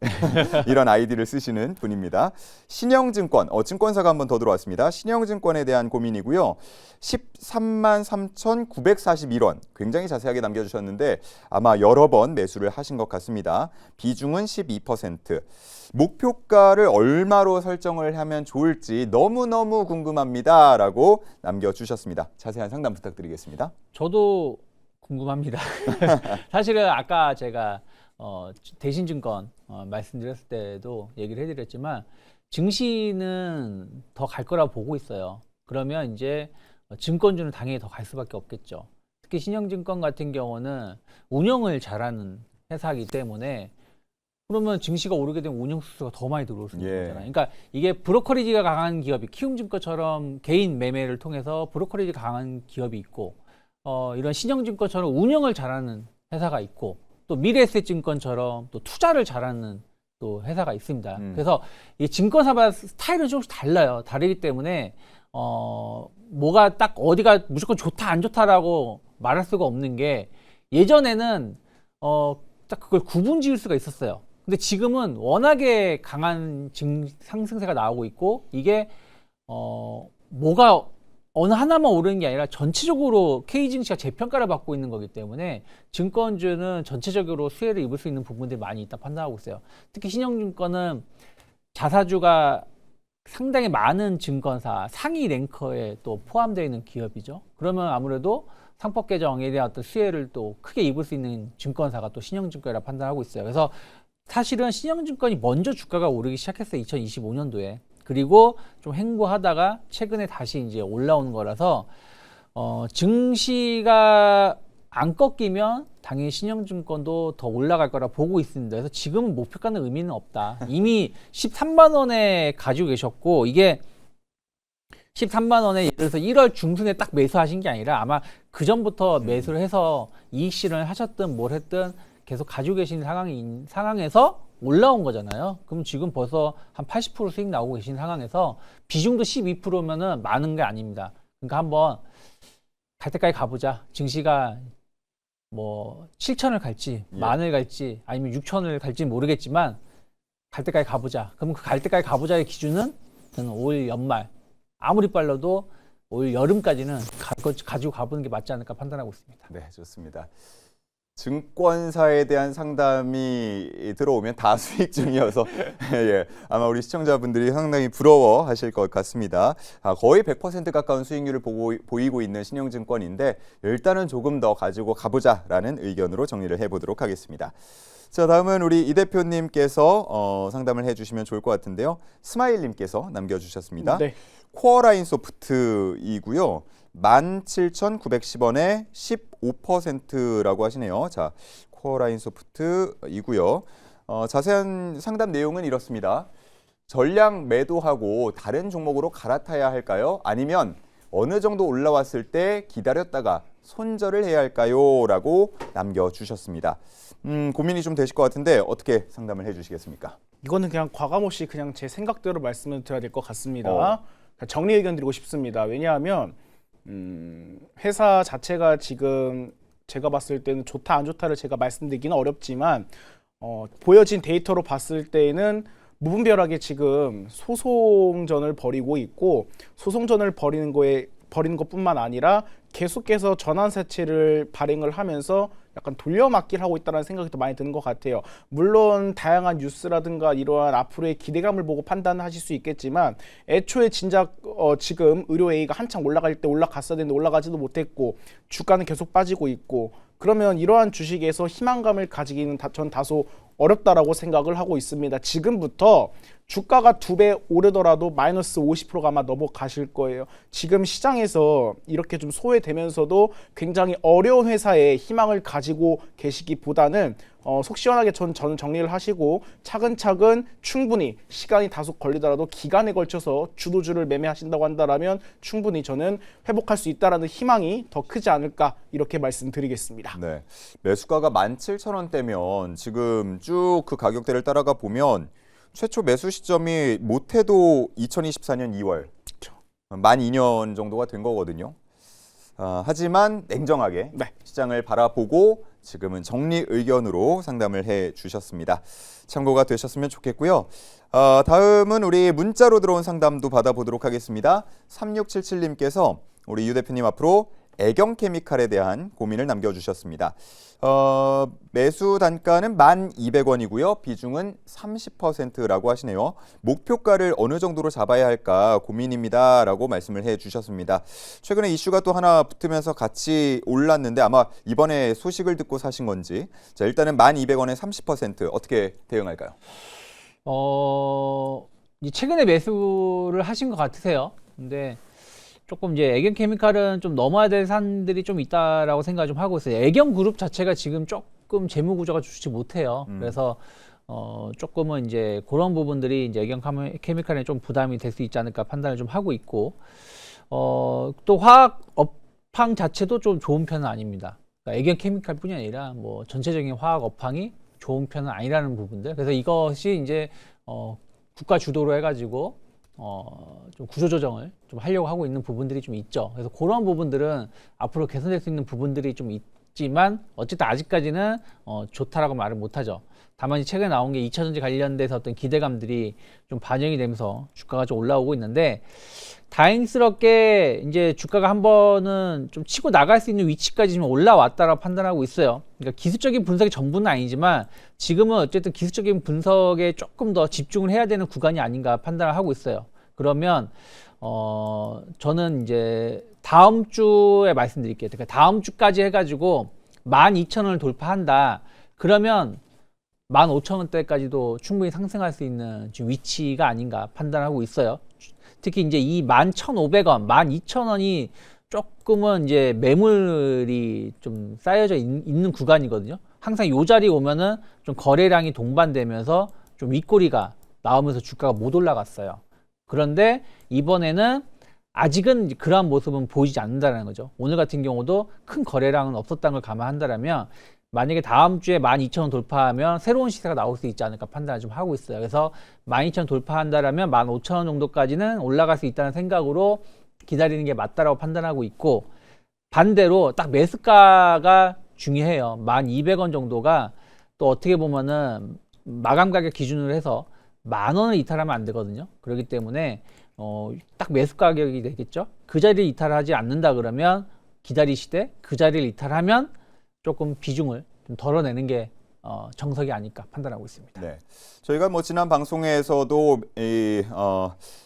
이런 아이디를 쓰시는 분입니다. 신영증권, 증권사가 한번 더 들어왔습니다. 신영증권에 대한 고민이고요. 13만 3,941원 굉장히 자세하게 남겨주셨는데 아마 여러 번 매수를 하신 것 같습니다. 비중은 12%. 목표가를 얼마로 설정을 하면 좋을지 너무너무 궁금합니다 라고 남겨주셨습니다. 자세한 상담 부탁드리겠습니다. 저도 궁금합니다. 사실은 아까 제가 대신증권 말씀드렸을 때도 얘기를 해드렸지만 증시는 더 갈 거라고 보고 있어요. 그러면 이제 증권주는 당연히 더 갈 수밖에 없겠죠. 특히 신영증권 같은 경우는 운영을 잘하는 회사이기 때문에 그러면 증시가 오르게 되면 운영 수수가 더 많이 들어올 수 있는 예. 거잖아요. 그러니까 이게 브로커리지가 강한 기업이 키움증권처럼 개인 매매를 통해서 브로커리지가 강한 기업이 있고 이런 신영증권처럼 운영을 잘하는 회사가 있고 또 미래에셋증권처럼 또 투자를 잘하는 또 회사가 있습니다. 그래서 이 증권사마다 스타일은 조금씩 달라요. 다르기 때문에 뭐가 딱 어디가 무조건 좋다 안 좋다라고 말할 수가 없는 게 예전에는 딱 그걸 구분 지을 수가 있었어요. 근데 지금은 워낙에 강한 상승세가 나오고 있고 이게 뭐가 어느 하나만 오르는 게 아니라 전체적으로 K증시가 재평가를 받고 있는 거기 때문에 증권주는 전체적으로 수혜를 입을 수 있는 부분들이 많이 있다 판단하고 있어요. 특히 신영증권은 자사주가 상당히 많은 증권사 상위 랭커에 또 포함되어 있는 기업이죠. 그러면 아무래도 상법 개정에 대한 어떤 수혜를 또 크게 입을 수 있는 증권사가 또 신영증권이라 판단하고 있어요. 그래서 사실은 신영증권이 먼저 주가가 오르기 시작했어요. 2025년도에. 그리고 좀 횡보하다가 최근에 다시 이제 올라오는 거라서 증시가 안 꺾이면 당연히 신영증권도 더 올라갈 거라 보고 있습니다. 그래서 지금은 목표가는 의미는 없다. 이미 13만 원에 가지고 계셨고 이게 13만 원에 예를 들어서 1월 중순에 딱 매수하신 게 아니라 아마 그 전부터 매수를 해서 이익 실현을 하셨든 뭘 했든 계속 가지고 계신 상황에서 올라온 거잖아요. 그럼 지금 벌써 한 80% 수익 나오고 계신 상황에서 비중도 12%면은 많은 게 아닙니다. 그러니까 한번 갈 때까지 가보자. 증시가 뭐 7천을 갈지, 만을 갈지, 아니면 6천을 갈지 모르겠지만 갈 때까지 가보자. 그럼 그 갈 때까지 가보자의 기준은 저는 올 연말 아무리 빨라도 올 여름까지는 가지고 가보는 게 맞지 않을까 판단하고 있습니다. 네, 좋습니다. 증권사에 대한 상담이 들어오면 다 수익 중이어서 예, 아마 우리 시청자분들이 상당히 부러워하실 것 같습니다. 거의 100% 가까운 수익률을 보이고 있는 신영증권인데 일단은 조금 더 가지고 가보자라는 의견으로 정리를 해보도록 하겠습니다. 자, 다음은 우리 이 대표님께서 상담을 해주시면 좋을 것 같은데요. 스마일님께서 남겨주셨습니다. 네. 코어라인 소프트이고요. 17,910원에 15%라고 하시네요. 자, 코어라인 소프트이고요. 자세한 상담 내용은 이렇습니다. 전량 매도하고 다른 종목으로 갈아타야 할까요? 아니면 어느 정도 올라왔을 때 기다렸다가 손절을 해야 할까요? 라고 남겨주셨습니다. 고민이 좀 되실 것 같은데 어떻게 상담을 해주시겠습니까? 이거는 그냥 과감없이 그냥 제 생각대로 말씀을 드려야 될 것 같습니다. 정리 의견 드리고 싶습니다. 왜냐하면 회사 자체가 지금 제가 봤을 때는 좋다 안 좋다를 제가 말씀드리기는 어렵지만 보여진 데이터로 봤을 때는 무분별하게 지금 소송전을 벌이고 있고 소송전을 벌이는 것뿐만 아니라 계속해서 전환사채를 발행을 하면서 약간 돌려막기를 하고 있다는 생각이 더 많이 드는 것 같아요. 물론 다양한 뉴스라든가 이러한 앞으로의 기대감을 보고 판단하실 수 있겠지만 애초에 진작 지금 의료 A가 한창 올라갈 때 올라갔어야 되는데 올라가지도 못했고 주가는 계속 빠지고 있고 그러면 이러한 주식에서 희망감을 가지기는 전 다소 어렵다라고 생각을 하고 있습니다. 지금부터 주가가 2배 오르더라도 마이너스 50%가 아마 넘어가실 거예요. 지금 시장에서 이렇게 좀 소외되면서도 굉장히 어려운 회사에 희망을 가지고 계시기보다는 속 시원하게 저는 정리를 하시고 차근차근 충분히 시간이 다소 걸리더라도 기간에 걸쳐서 주도주를 매매하신다고 한다면 충분히 저는 회복할 수 있다라는 희망이 더 크지 않을까 이렇게 말씀드리겠습니다. 네, 매수가가 17,000원대면 지금 쭉 그 가격대를 따라가 보면 최초 매수 시점이 못해도 2024년 2월. 만 2년 정도가 된 거거든요. 하지만 냉정하게 네. 시장을 바라보고 지금은 정리 의견으로 상담을 해 주셨습니다. 참고가 되셨으면 좋겠고요. 다음은 우리 문자로 들어온 상담도 받아보도록 하겠습니다. 3677님께서 우리 유 대표님 앞으로 애경케미칼에 대한 고민을 남겨주셨습니다. 매수 단가는 1,200원이고요. 비중은 30%라고 하시네요. 목표가를 어느 정도로 잡아야 할까 고민입니다. 라고 말씀을 해주셨습니다. 최근에 이슈가 또 하나 붙으면서 같이 올랐는데 아마 이번에 소식을 듣고 사신 건지. 자, 일단은 1,200원에 30% 어떻게 대응할까요? 이제 최근에 매수를 하신 것 같으세요. 근데 조금 이제 애경케미칼은 좀 넘어야 될 산들이 좀 있다라고 생각을 좀 하고 있어요. 애경그룹 자체가 지금 조금 재무 구조가 좋지 못해요. 그래서 조금은 이제 그런 부분들이 이제 애경케미칼에 좀 부담이 될 수 있지 않을까 판단을 좀 하고 있고, 또 화학 업황 자체도 좀 좋은 편은 아닙니다. 그러니까 애경케미칼뿐이 아니라 뭐 전체적인 화학 업황이 좋은 편은 아니라는 부분들. 그래서 이것이 이제 국가 주도로 해가지고 좀 구조조정을 좀 하려고 하고 있는 부분들이 좀 있죠. 그래서 그런 부분들은 앞으로 개선될 수 있는 부분들이 좀 있지만 어쨌든 아직까지는 좋다라고 말을 못하죠. 다만 최근에 나온 게 2차전지 관련돼서 어떤 기대감들이 좀 반영이 되면서 주가가 좀 올라오고 있는데, 다행스럽게 이제 주가가 한 번은 좀 치고 나갈 수 있는 위치까지 좀 올라왔다라고 판단하고 있어요. 그러니까 기술적인 분석이 전부는 아니지만 지금은 어쨌든 기술적인 분석에 조금 더 집중을 해야 되는 구간이 아닌가 판단을 하고 있어요. 그러면 저는 이제 다음 주에 말씀드릴게요. 그러니까 다음 주까지 해가지고 12,000원을 돌파한다. 그러면 15,000원대까지도 충분히 상승할 수 있는 지금 위치가 아닌가 판단하고 있어요. 특히 이제 이 11,500원, 12,000원이 조금은 이제 매물이 좀 쌓여져 있는 구간이거든요. 항상 이 자리 오면은 좀 거래량이 동반되면서 좀 윗꼬리가 나오면서 주가가 못 올라갔어요. 그런데 이번에는 아직은 그러한 모습은 보이지 않는다는 거죠. 오늘 같은 경우도 큰 거래량은 없었다는 걸 감안한다면 만약에 다음 주에 12,000원 돌파하면 새로운 시세가 나올 수 있지 않을까 판단을 좀 하고 있어요. 그래서 12,000원 돌파한다면 15,000원 정도까지는 올라갈 수 있다는 생각으로 기다리는 게 맞다라고 판단하고 있고, 반대로 딱 매수가가 중요해요. 1,200원 정도가 또 어떻게 보면은 마감 가격 기준으로 해서 10,000원을 이탈하면 안 되거든요. 그렇기 때문에 딱 매수 가격이 되겠죠. 그 자리를 이탈하지 않는다 그러면 기다리시되, 그 자리를 이탈하면 조금 비중을 좀 덜어내는 게 정석이 아닐까 판단하고 있습니다. 네, 저희가 뭐 지난 방송에서도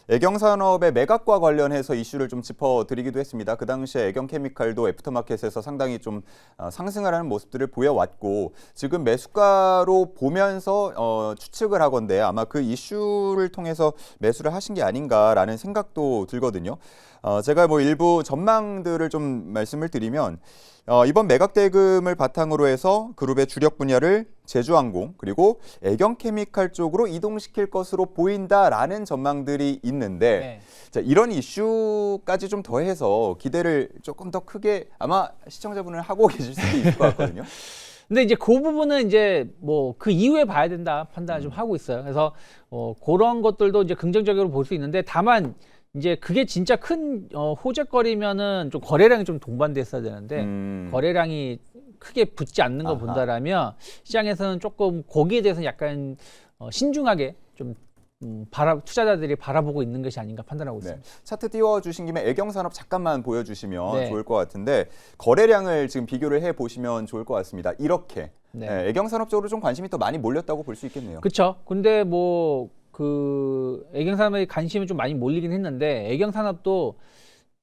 애경산업의 매각과 관련해서 이슈를 좀 짚어드리기도 했습니다. 그 당시에 애경케미칼도 애프터마켓에서 상당히 좀 상승을 하는 모습들을 보여왔고, 지금 매수가로 보면서 추측을 하건데 아마 그 이슈를 통해서 매수를 하신 게 아닌가라는 생각도 들거든요. 제가 뭐 일부 전망들을 좀 말씀을 드리면, 이번 매각 대금을 바탕으로 해서 그룹의 주력 분야를 제주항공 그리고 애경케미칼 쪽으로 이동시킬 것으로 보인다라는 전망들이 있는데, 네. 자, 이런 이슈까지 좀 더해서 기대를 조금 더 크게 아마 시청자분은 하고 계실 수도 있을 것 같거든요. 근데 이제 그 부분은 이제 뭐 그 이후에 봐야 된다 판단을 좀 하고 있어요. 그래서 그런 것들도 이제 긍정적으로 볼 수 있는데, 다만 이제 그게 진짜 큰 호재거리면은 좀 거래량이 좀 동반됐어야 되는데 거래량이 크게 붙지 않는 거 본다라면 시장에서는 조금 거기에 대해서 약간 신중하게 좀 투자자들이 바라보고 있는 것이 아닌가 판단하고 있습니다. 네. 차트 띄워주신 김에 애경산업 잠깐만 보여주시면 네. 좋을 것 같은데, 거래량을 지금 비교를 해보시면 좋을 것 같습니다. 이렇게 네. 네, 애경산업 쪽으로 좀 관심이 더 많이 몰렸다고 볼 수 있겠네요. 그렇죠. 근데 뭐 그 애경산업에 관심이 좀 많이 몰리긴 했는데, 애경산업도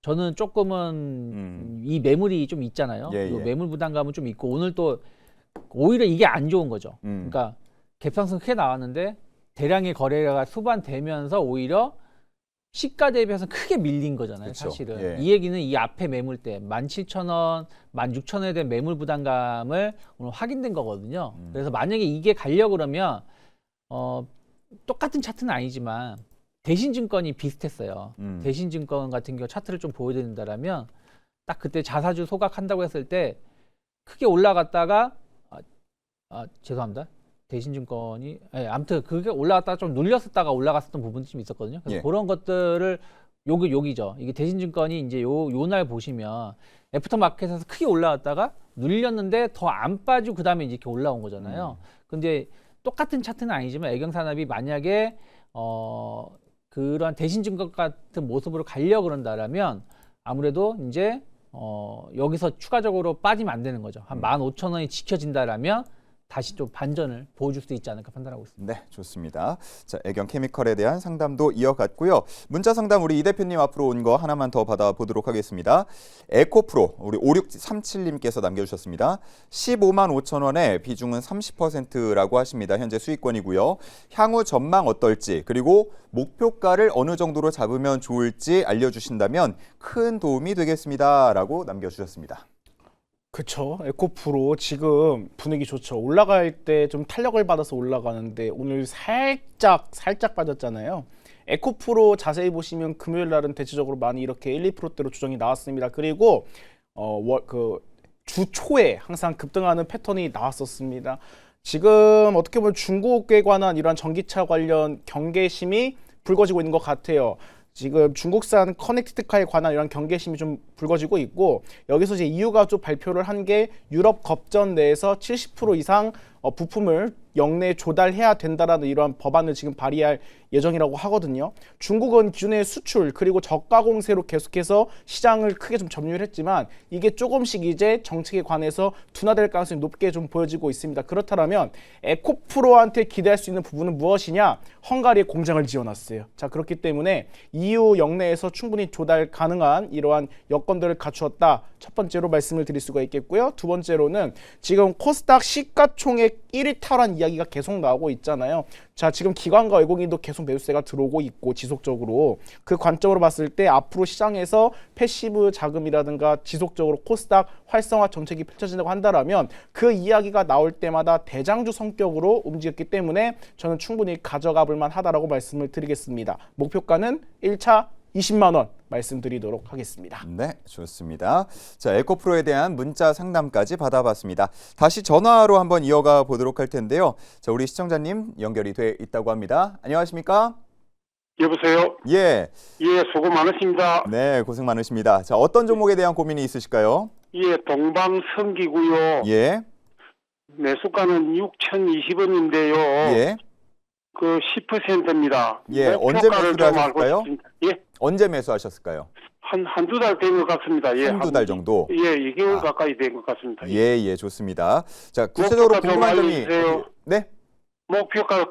저는 조금은 이 매물이 좀 있잖아요. 예, 예. 매물 부담감은 좀 있고, 오늘 또 오히려 이게 안 좋은 거죠. 그러니까 갭상승 크게 나왔는데 대량의 거래가 수반되면서 오히려 시가 대비해서 크게 밀린 거잖아요. 그쵸. 사실은. 예. 이 얘기는 이 앞에 매물대 17,000원, 16,000원에 대한 매물 부담감을 오늘 확인된 거거든요. 그래서 만약에 이게 가려고 그러면 똑같은 차트는 아니지만 대신증권이 비슷했어요. 대신증권 같은 경우 차트를 좀 보여드린다라면 딱 그때 자사주 소각한다고 했을 때 크게 올라갔다가 죄송합니다. 대신증권이 아무튼 그게 올라갔다가 좀 눌렸었다가 올라갔었던 부분이 좀 있었거든요. 그래서 예. 그런 것들을 여기죠. 이게 대신증권이 이제 요 날 보시면 애프터마켓에서 크게 올라왔다가 눌렸는데 더 안 빠지고 그다음에 이제 이렇게 올라온 거잖아요. 근데 똑같은 차트는 아니지만 애경산업이 만약에 그런 대신증권 같은 모습으로 가려고 그런다라면 아무래도 이제 여기서 추가적으로 빠지면 안 되는 거죠. 한 15,000원이 지켜진다라면 다시 좀 반전을 보여줄 수 있지 않을까 판단하고 있습니다. 네, 좋습니다. 자, 애경 케미컬에 대한 상담도 이어갔고요. 문자 상담 우리 이 대표님 앞으로 온 거 하나만 더 받아보도록 하겠습니다. 에코프로 우리 5637님께서 남겨주셨습니다. 15만 5천 원에 비중은 30%라고 하십니다. 현재 수익권이고요. 향후 전망 어떨지 그리고 목표가를 어느 정도로 잡으면 좋을지 알려주신다면 큰 도움이 되겠습니다. 라고 남겨주셨습니다. 그쵸. 에코프로 지금 분위기 좋죠. 올라갈 때 좀 탄력을 받아서 올라가는데 오늘 살짝 빠졌잖아요. 에코프로 자세히 보시면 금요일 날은 대체적으로 많이 이렇게 1, 2%대로 조정이 나왔습니다. 그리고 주 초에 항상 급등하는 패턴이 나왔었습니다. 지금 어떻게 보면 중국에 관한 이러한 전기차 관련 경계심이 불거지고 있는 것 같아요. 지금 중국산 커넥티드카에 관한 이런 경계심이 좀 불거지고 있고 여기서 이제 EU가 좀 발표를 한 게 유럽 겁전 내에서 70% 이상 부품을 영내에 조달해야 된다라는 이러한 법안을 지금 발의할 예정이라고 하거든요. 중국은 기존의 수출 그리고 저가공세로 계속해서 시장을 크게 좀 점유를 했지만 이게 조금씩 이제 정책에 관해서 둔화될 가능성이 높게 좀 보여지고 있습니다. 그렇다면 에코프로한테 기대할 수 있는 부분은 무엇이냐? 헝가리에 공장을 지어놨어요. 자, 그렇기 때문에 EU 영내에서 충분히 조달 가능한 이러한 여건들을 갖추었다. 첫 번째로 말씀을 드릴 수가 있겠고요. 두 번째로는 지금 코스닥 시가총액 1위 탈환 이야기가 계속 나오고 있잖아요. 자, 지금 기관과 외국인도 계속 매수세가 들어오고 있고 지속적으로 그 관점으로 봤을 때 앞으로 시장에서 패시브 자금이라든가 지속적으로 코스닥 활성화 정책이 펼쳐진다고 한다면 그 이야기가 나올 때마다 대장주 성격으로 움직였기 때문에 저는 충분히 가져가 볼 만하다라고 말씀을 드리겠습니다. 목표가는 1차 20만 원 말씀드리도록 하겠습니다. 네, 좋습니다. 자, 에코프로에 대한 문자 상담까지 받아봤습니다. 다시 전화로 한번 이어가 보도록 할 텐데요. 자, 우리 시청자님 연결이 돼 있다고 합니다. 안녕하십니까? 여보세요? 예, 예, 수고 많으십니다. 네, 고생 많으십니다. 자, 어떤 종목에 대한 고민이 있으실까요? 예, 동방성기고요. 예, 매수가는 6,020원인데요. 예, 그 10%입니다. 예, 언제 매수를 하셨을까요? 예, 언제 매수하셨을까요? 한두 달 된 것 같습니다. 예, 한두 달 정도? 예, 2개월 아. 가까이 된 것 같습니다. 예, 좋습니다. 자, 구체적으로 목표가 좀 궁금한 점이 알려주세요. 네, 목표가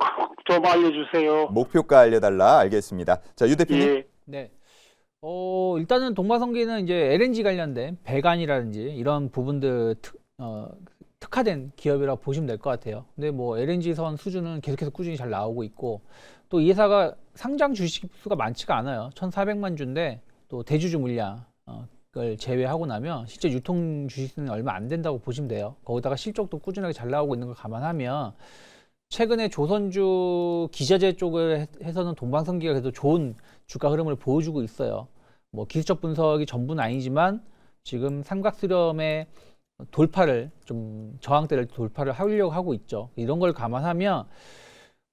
좀 알려주세요. 목표가 알려달라. 알겠습니다. 자, 유 대표님. 예, 네. 일단은 동방성기는 이제 LNG 관련된 배관이라든지 이런 부분들 특화된 기업이라고 보시면 될 것 같아요. 근데 뭐 LNG 선 수주는 계속해서 꾸준히 잘 나오고 있고 또 이 회사가 상장 주식 수가 많지가 않아요. 1,400만 주인데 또 대주주 물량을 제외하고 나면 실제 유통 주식수는 얼마 안 된다고 보시면 돼요. 거기다가 실적도 꾸준하게 잘 나오고 있는 걸 감안하면 최근에 조선주 기자재 쪽을 해서는 동방성기가 그래도 좋은 주가 흐름을 보여주고 있어요. 뭐 기술적 분석이 전부는 아니지만 지금 삼각수렴의 돌파를 좀 저항대를 돌파를 하려고 하고 있죠. 이런 걸 감안하면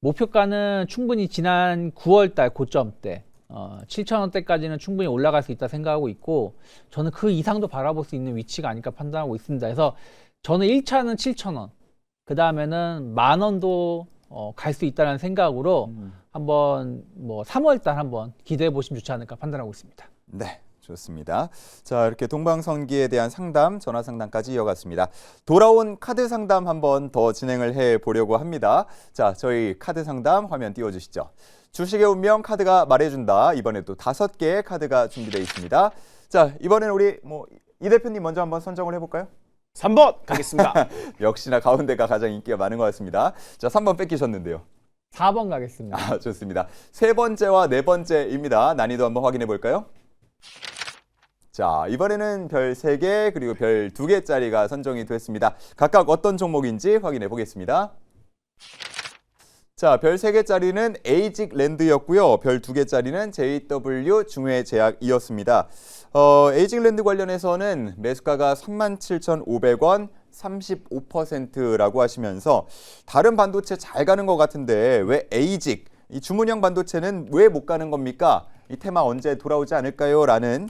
목표가는 충분히 지난 9월달 고점대 7,000원대까지는 충분히 올라갈 수 있다 생각하고 있고 저는 그 이상도 바라볼 수 있는 위치가 아닐까 판단하고 있습니다. 그래서 저는 1차는 7,000원 그 다음에는 10,000원도 갈 수 있다는 생각으로 한번 뭐 3월달 한번 기대해 보시면 좋지 않을까 판단하고 있습니다. 네, 좋습니다. 자, 이렇게 동방성기에 대한 상담, 전화 상담까지 이어갔습니다. 돌아온 카드 상담 한번 더 진행을 해 보려고 합니다. 자, 저희 카드 상담 화면 띄워주시죠. 주식의 운명 카드가 말해준다. 이번에 또 5개의 카드가 준비되어 있습니다. 자, 이번에는 우리 이 대표님 먼저 한번 선정을 해볼까요? 3번 가겠습니다. 역시나 가운데가 가장 인기가 많은 것 같습니다. 자, 3번 뺏기셨는데요. 4번 가겠습니다. 아, 좋습니다. 세 번째와 네 번째입니다. 난이도 한번 확인해 볼까요? 자, 이번에는 별 3개 그리고 별 2개짜리가 선정이 됐습니다. 각각 어떤 종목인지 확인해 보겠습니다. 자, 별 3개짜리는 에이직랜드였고요. 별 2개짜리는 JW 중외제약이었습니다. 에이직랜드 관련해서는 매수가가 37,500원, 35%라고 하시면서 다른 반도체 잘 가는 것 같은데 왜 에이직, 이 주문형 반도체는 왜 못 가는 겁니까? 이 테마 언제 돌아오지 않을까요? 라는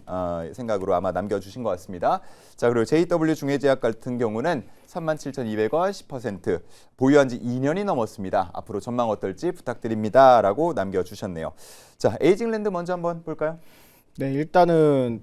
생각으로 아마 남겨주신 것 같습니다. 자, 그리고 JW 중해제약 같은 경우는 37,200원 10% 보유한 지 2년이 넘었습니다. 앞으로 전망 어떨지 부탁드립니다. 라고 남겨주셨네요. 자, 에이징랜드 먼저 한번 볼까요? 네, 일단은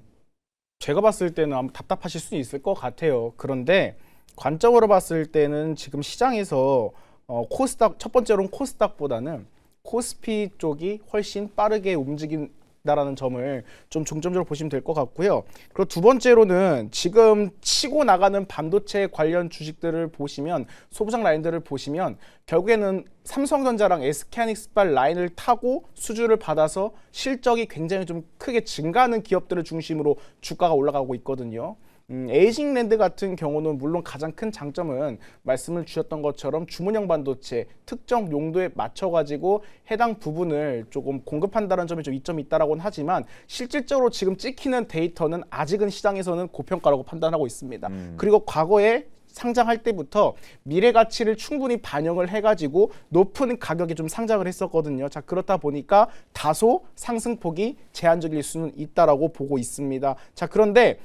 제가 봤을 때는 아마 답답하실 수 있을 것 같아요. 그런데 관점으로 봤을 때는 지금 시장에서 코스닥, 첫 번째로는 코스닥보다는 코스피 쪽이 훨씬 빠르게 움직인다라는 점을 좀 중점적으로 보시면 될 것 같고요. 그리고 두 번째로는 지금 치고 나가는 반도체 관련 주식들을 보시면, 소부장 라인들을 보시면 결국에는 삼성전자랑 SK하이닉스발 라인을 타고 수주를 받아서 실적이 굉장히 좀 크게 증가하는 기업들을 중심으로 주가가 올라가고 있거든요. 에이징랜드 같은 경우는 물론 가장 큰 장점은 말씀을 주셨던 것처럼 주문형 반도체 특정 용도에 맞춰가지고 해당 부분을 조금 공급한다는 점에 좀 이점이 있다라고는 하지만 실질적으로 지금 찍히는 데이터는 아직은 시장에서는 고평가라고 판단하고 있습니다. 그리고 과거에 상장할 때부터 미래 가치를 충분히 반영을 해가지고 높은 가격에 좀 상장을 했었거든요. 자, 그렇다 보니까 다소 상승폭이 제한적일 수는 있다라고 보고 있습니다. 자, 그런데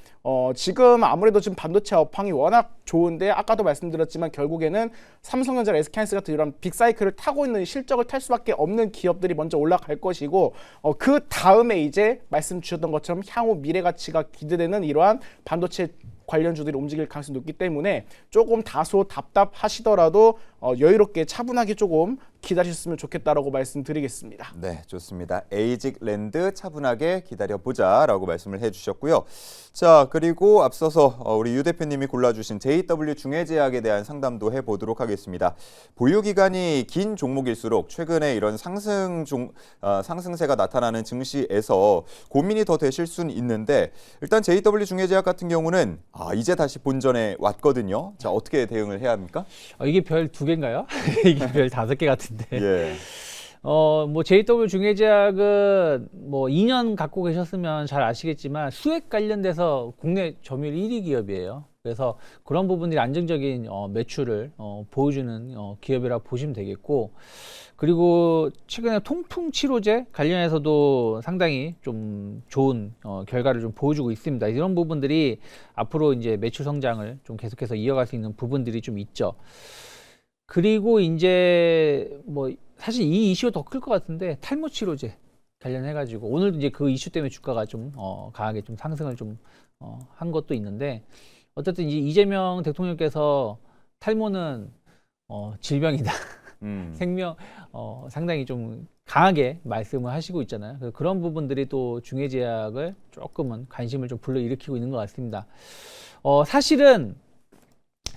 지금 아무래도 지금 반도체 업황이 워낙 좋은데 아까도 말씀드렸지만 결국에는 삼성전자, SK하이닉스 같은 이런 빅사이클을 타고 있는 실적을 탈 수밖에 없는 기업들이 먼저 올라갈 것이고 그 다음에 이제 말씀 주셨던 것처럼 향후 미래 가치가 기대되는 이러한 반도체 관련주들이 움직일 가능성이 높기 때문에 조금 다소 답답하시더라도 여유롭게 차분하게 조금 기다리셨으면 좋겠다라고 말씀드리겠습니다. 네, 좋습니다. 에이직랜드 차분하게 기다려보자라고 말씀을 해주셨고요. 자, 그리고 앞서서 우리 유 대표님이 골라주신 JW 중해제약에 대한 상담도 해보도록 하겠습니다. 보유 기간이 긴 종목일수록 최근에 이런 상승세가 나타나는 증시에서 고민이 더 되실 수는 있는데 일단 JW 중해제약 같은 경우는 이제 다시 본전에 왔거든요. 자, 어떻게 대응을 해야 합니까? 이게 별 2개인가요? 이게 별 5개 같은데. 예. 뭐 JW 중해제약은 뭐 2년 갖고 계셨으면 잘 아시겠지만 수액 관련돼서 국내 점유율 1위 기업이에요. 그래서 그런 부분들이 안정적인 매출을 보여주는 기업이라고 보시면 되겠고, 그리고 최근에 통풍 치료제 관련해서도 상당히 좀 좋은 결과를 좀 보여주고 있습니다. 이런 부분들이 앞으로 이제 매출 성장을 좀 계속해서 이어갈 수 있는 부분들이 좀 있죠. 그리고 이제 뭐 사실 이 이슈가 더 클 것 같은데 탈모 치료제 관련해가지고 오늘도 이제 그 이슈 때문에 주가가 좀 강하게 좀 상승을 좀 한 것도 있는데, 어쨌든 이제 이재명 대통령께서 탈모는 질병이다. 생명 상당히 좀 강하게 말씀을 하시고 있잖아요. 그래서 그런 부분들이 또 중해제약을 조금은 관심을 좀 불러일으키고 있는 것 같습니다. 사실은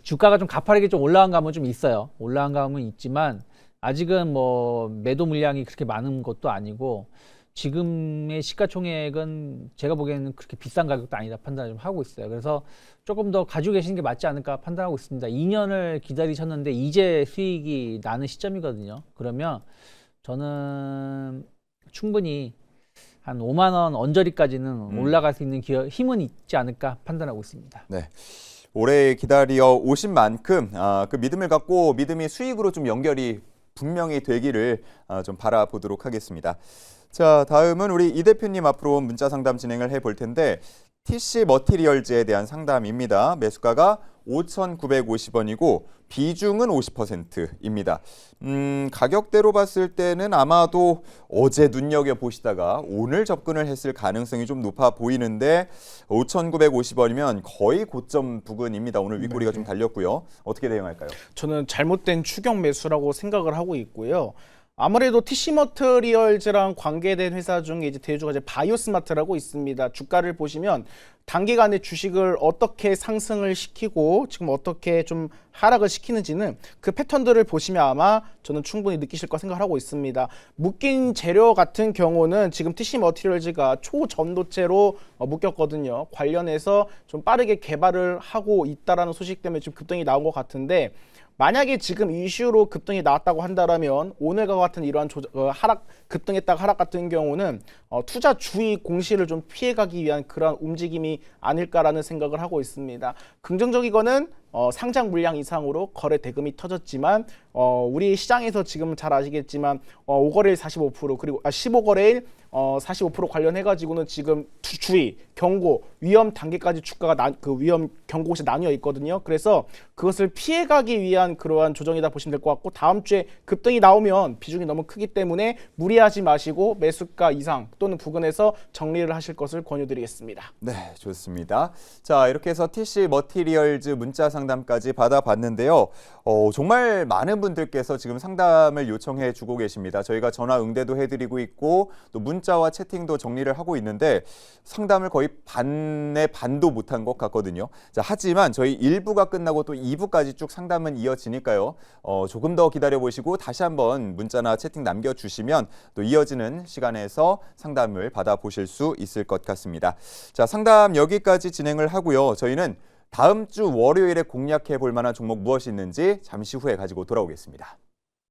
주가가 좀 가파르게 좀 올라간 감은 좀 있어요. 올라간 감은 있지만 아직은 뭐 매도 물량이 그렇게 많은 것도 아니고 지금의 시가총액은 제가 보기에는 그렇게 비싼 가격도 아니다 판단을 좀 하고 있어요. 그래서 조금 더 가지고 계시는 게 맞지 않을까 판단하고 있습니다. 2년을 기다리셨는데 이제 수익이 나는 시점이거든요. 그러면 저는 충분히 한 5만 원 언저리까지는 올라갈 수 있는 힘은 있지 않을까 판단하고 있습니다. 네. 오래 기다려 오신 만큼 그 믿음을 갖고 믿음이 수익으로 좀 연결이 분명히 되기를 좀 바라보도록 하겠습니다. 자, 다음은 우리 이 대표님 앞으로 문자 상담 진행을 해볼 텐데 TC 머티리얼즈에 대한 상담입니다. 매수가가 5,950원이고 비중은 50%입니다. 가격대로 봤을 때는 아마도 어제 눈여겨보시다가 오늘 접근을 했을 가능성이 좀 높아 보이는데 5,950원이면 거의 고점 부근입니다. 오늘 윗꼬리가 좀 달렸고요. 어떻게 대응할까요? 저는 잘못된 추격 매수라고 생각을 하고 있고요. 아무래도 TC 머티리얼즈랑 관계된 회사 중에 이제 대주가 이제 바이오스마트라고 있습니다. 주가를 보시면 단기간에 주식을 어떻게 상승을 시키고 지금 어떻게 좀 하락을 시키는지는 그 패턴들을 보시면 아마 저는 충분히 느끼실 거 생각하고 있습니다. 묶인 재료 같은 경우는 지금 TC 머티리얼즈가 초전도체로 묶였거든요. 관련해서 좀 빠르게 개발을 하고 있다라는 소식 때문에 지금 급등이 나온 것 같은데, 만약에 지금 이슈로 급등이 나왔다고 한다면 오늘과 같은 이러한 급등했다가 하락 같은 경우는 투자 주의 공시를 좀 피해가기 위한 그런 움직임이 아닐까라는 생각을 하고 있습니다. 긍정적이거는 상장 물량 이상으로 거래 대금이 터졌지만 우리 시장에서 지금 잘 아시겠지만 5거래일 45% 그리고 15거래일 45% 관련해 가지고는 지금 주의, 경고, 위험 단계까지 주가가 그 위험 경고시 나뉘어 있거든요. 그래서 그것을 피해가기 위한 그러한 조정이다 보시면 될 것 같고 다음 주에 급등이 나오면 비중이 너무 크기 때문에 무리하지 마시고 매수가 이상 또는 부근에서 정리를 하실 것을 권유드리겠습니다. 네, 좋습니다. 자, 이렇게 해서 TC 머티리얼즈 문자 상담까지 받아봤는데요. 정말 많은 분들께서 지금 상담을 요청해 주고 계십니다. 저희가 전화 응대도 해드리고 있고 또 문자와 채팅도 정리를 하고 있는데 상담을 거의 반의 반도 못한 것 같거든요. 자, 하지만 저희 1부가 끝나고 또 2부까지 쭉 상담은 이어지니까요. 조금 더 기다려보시고 다시 한번 문자나 채팅 남겨주시면 또 이어지는 시간에서 상담을 받아보실 수 있을 것 같습니다. 자, 상담 여기까지 진행을 하고요. 저희는 다음 주 월요일에 공략해 볼 만한 종목 무엇이 있는지 잠시 후에 가지고 돌아오겠습니다.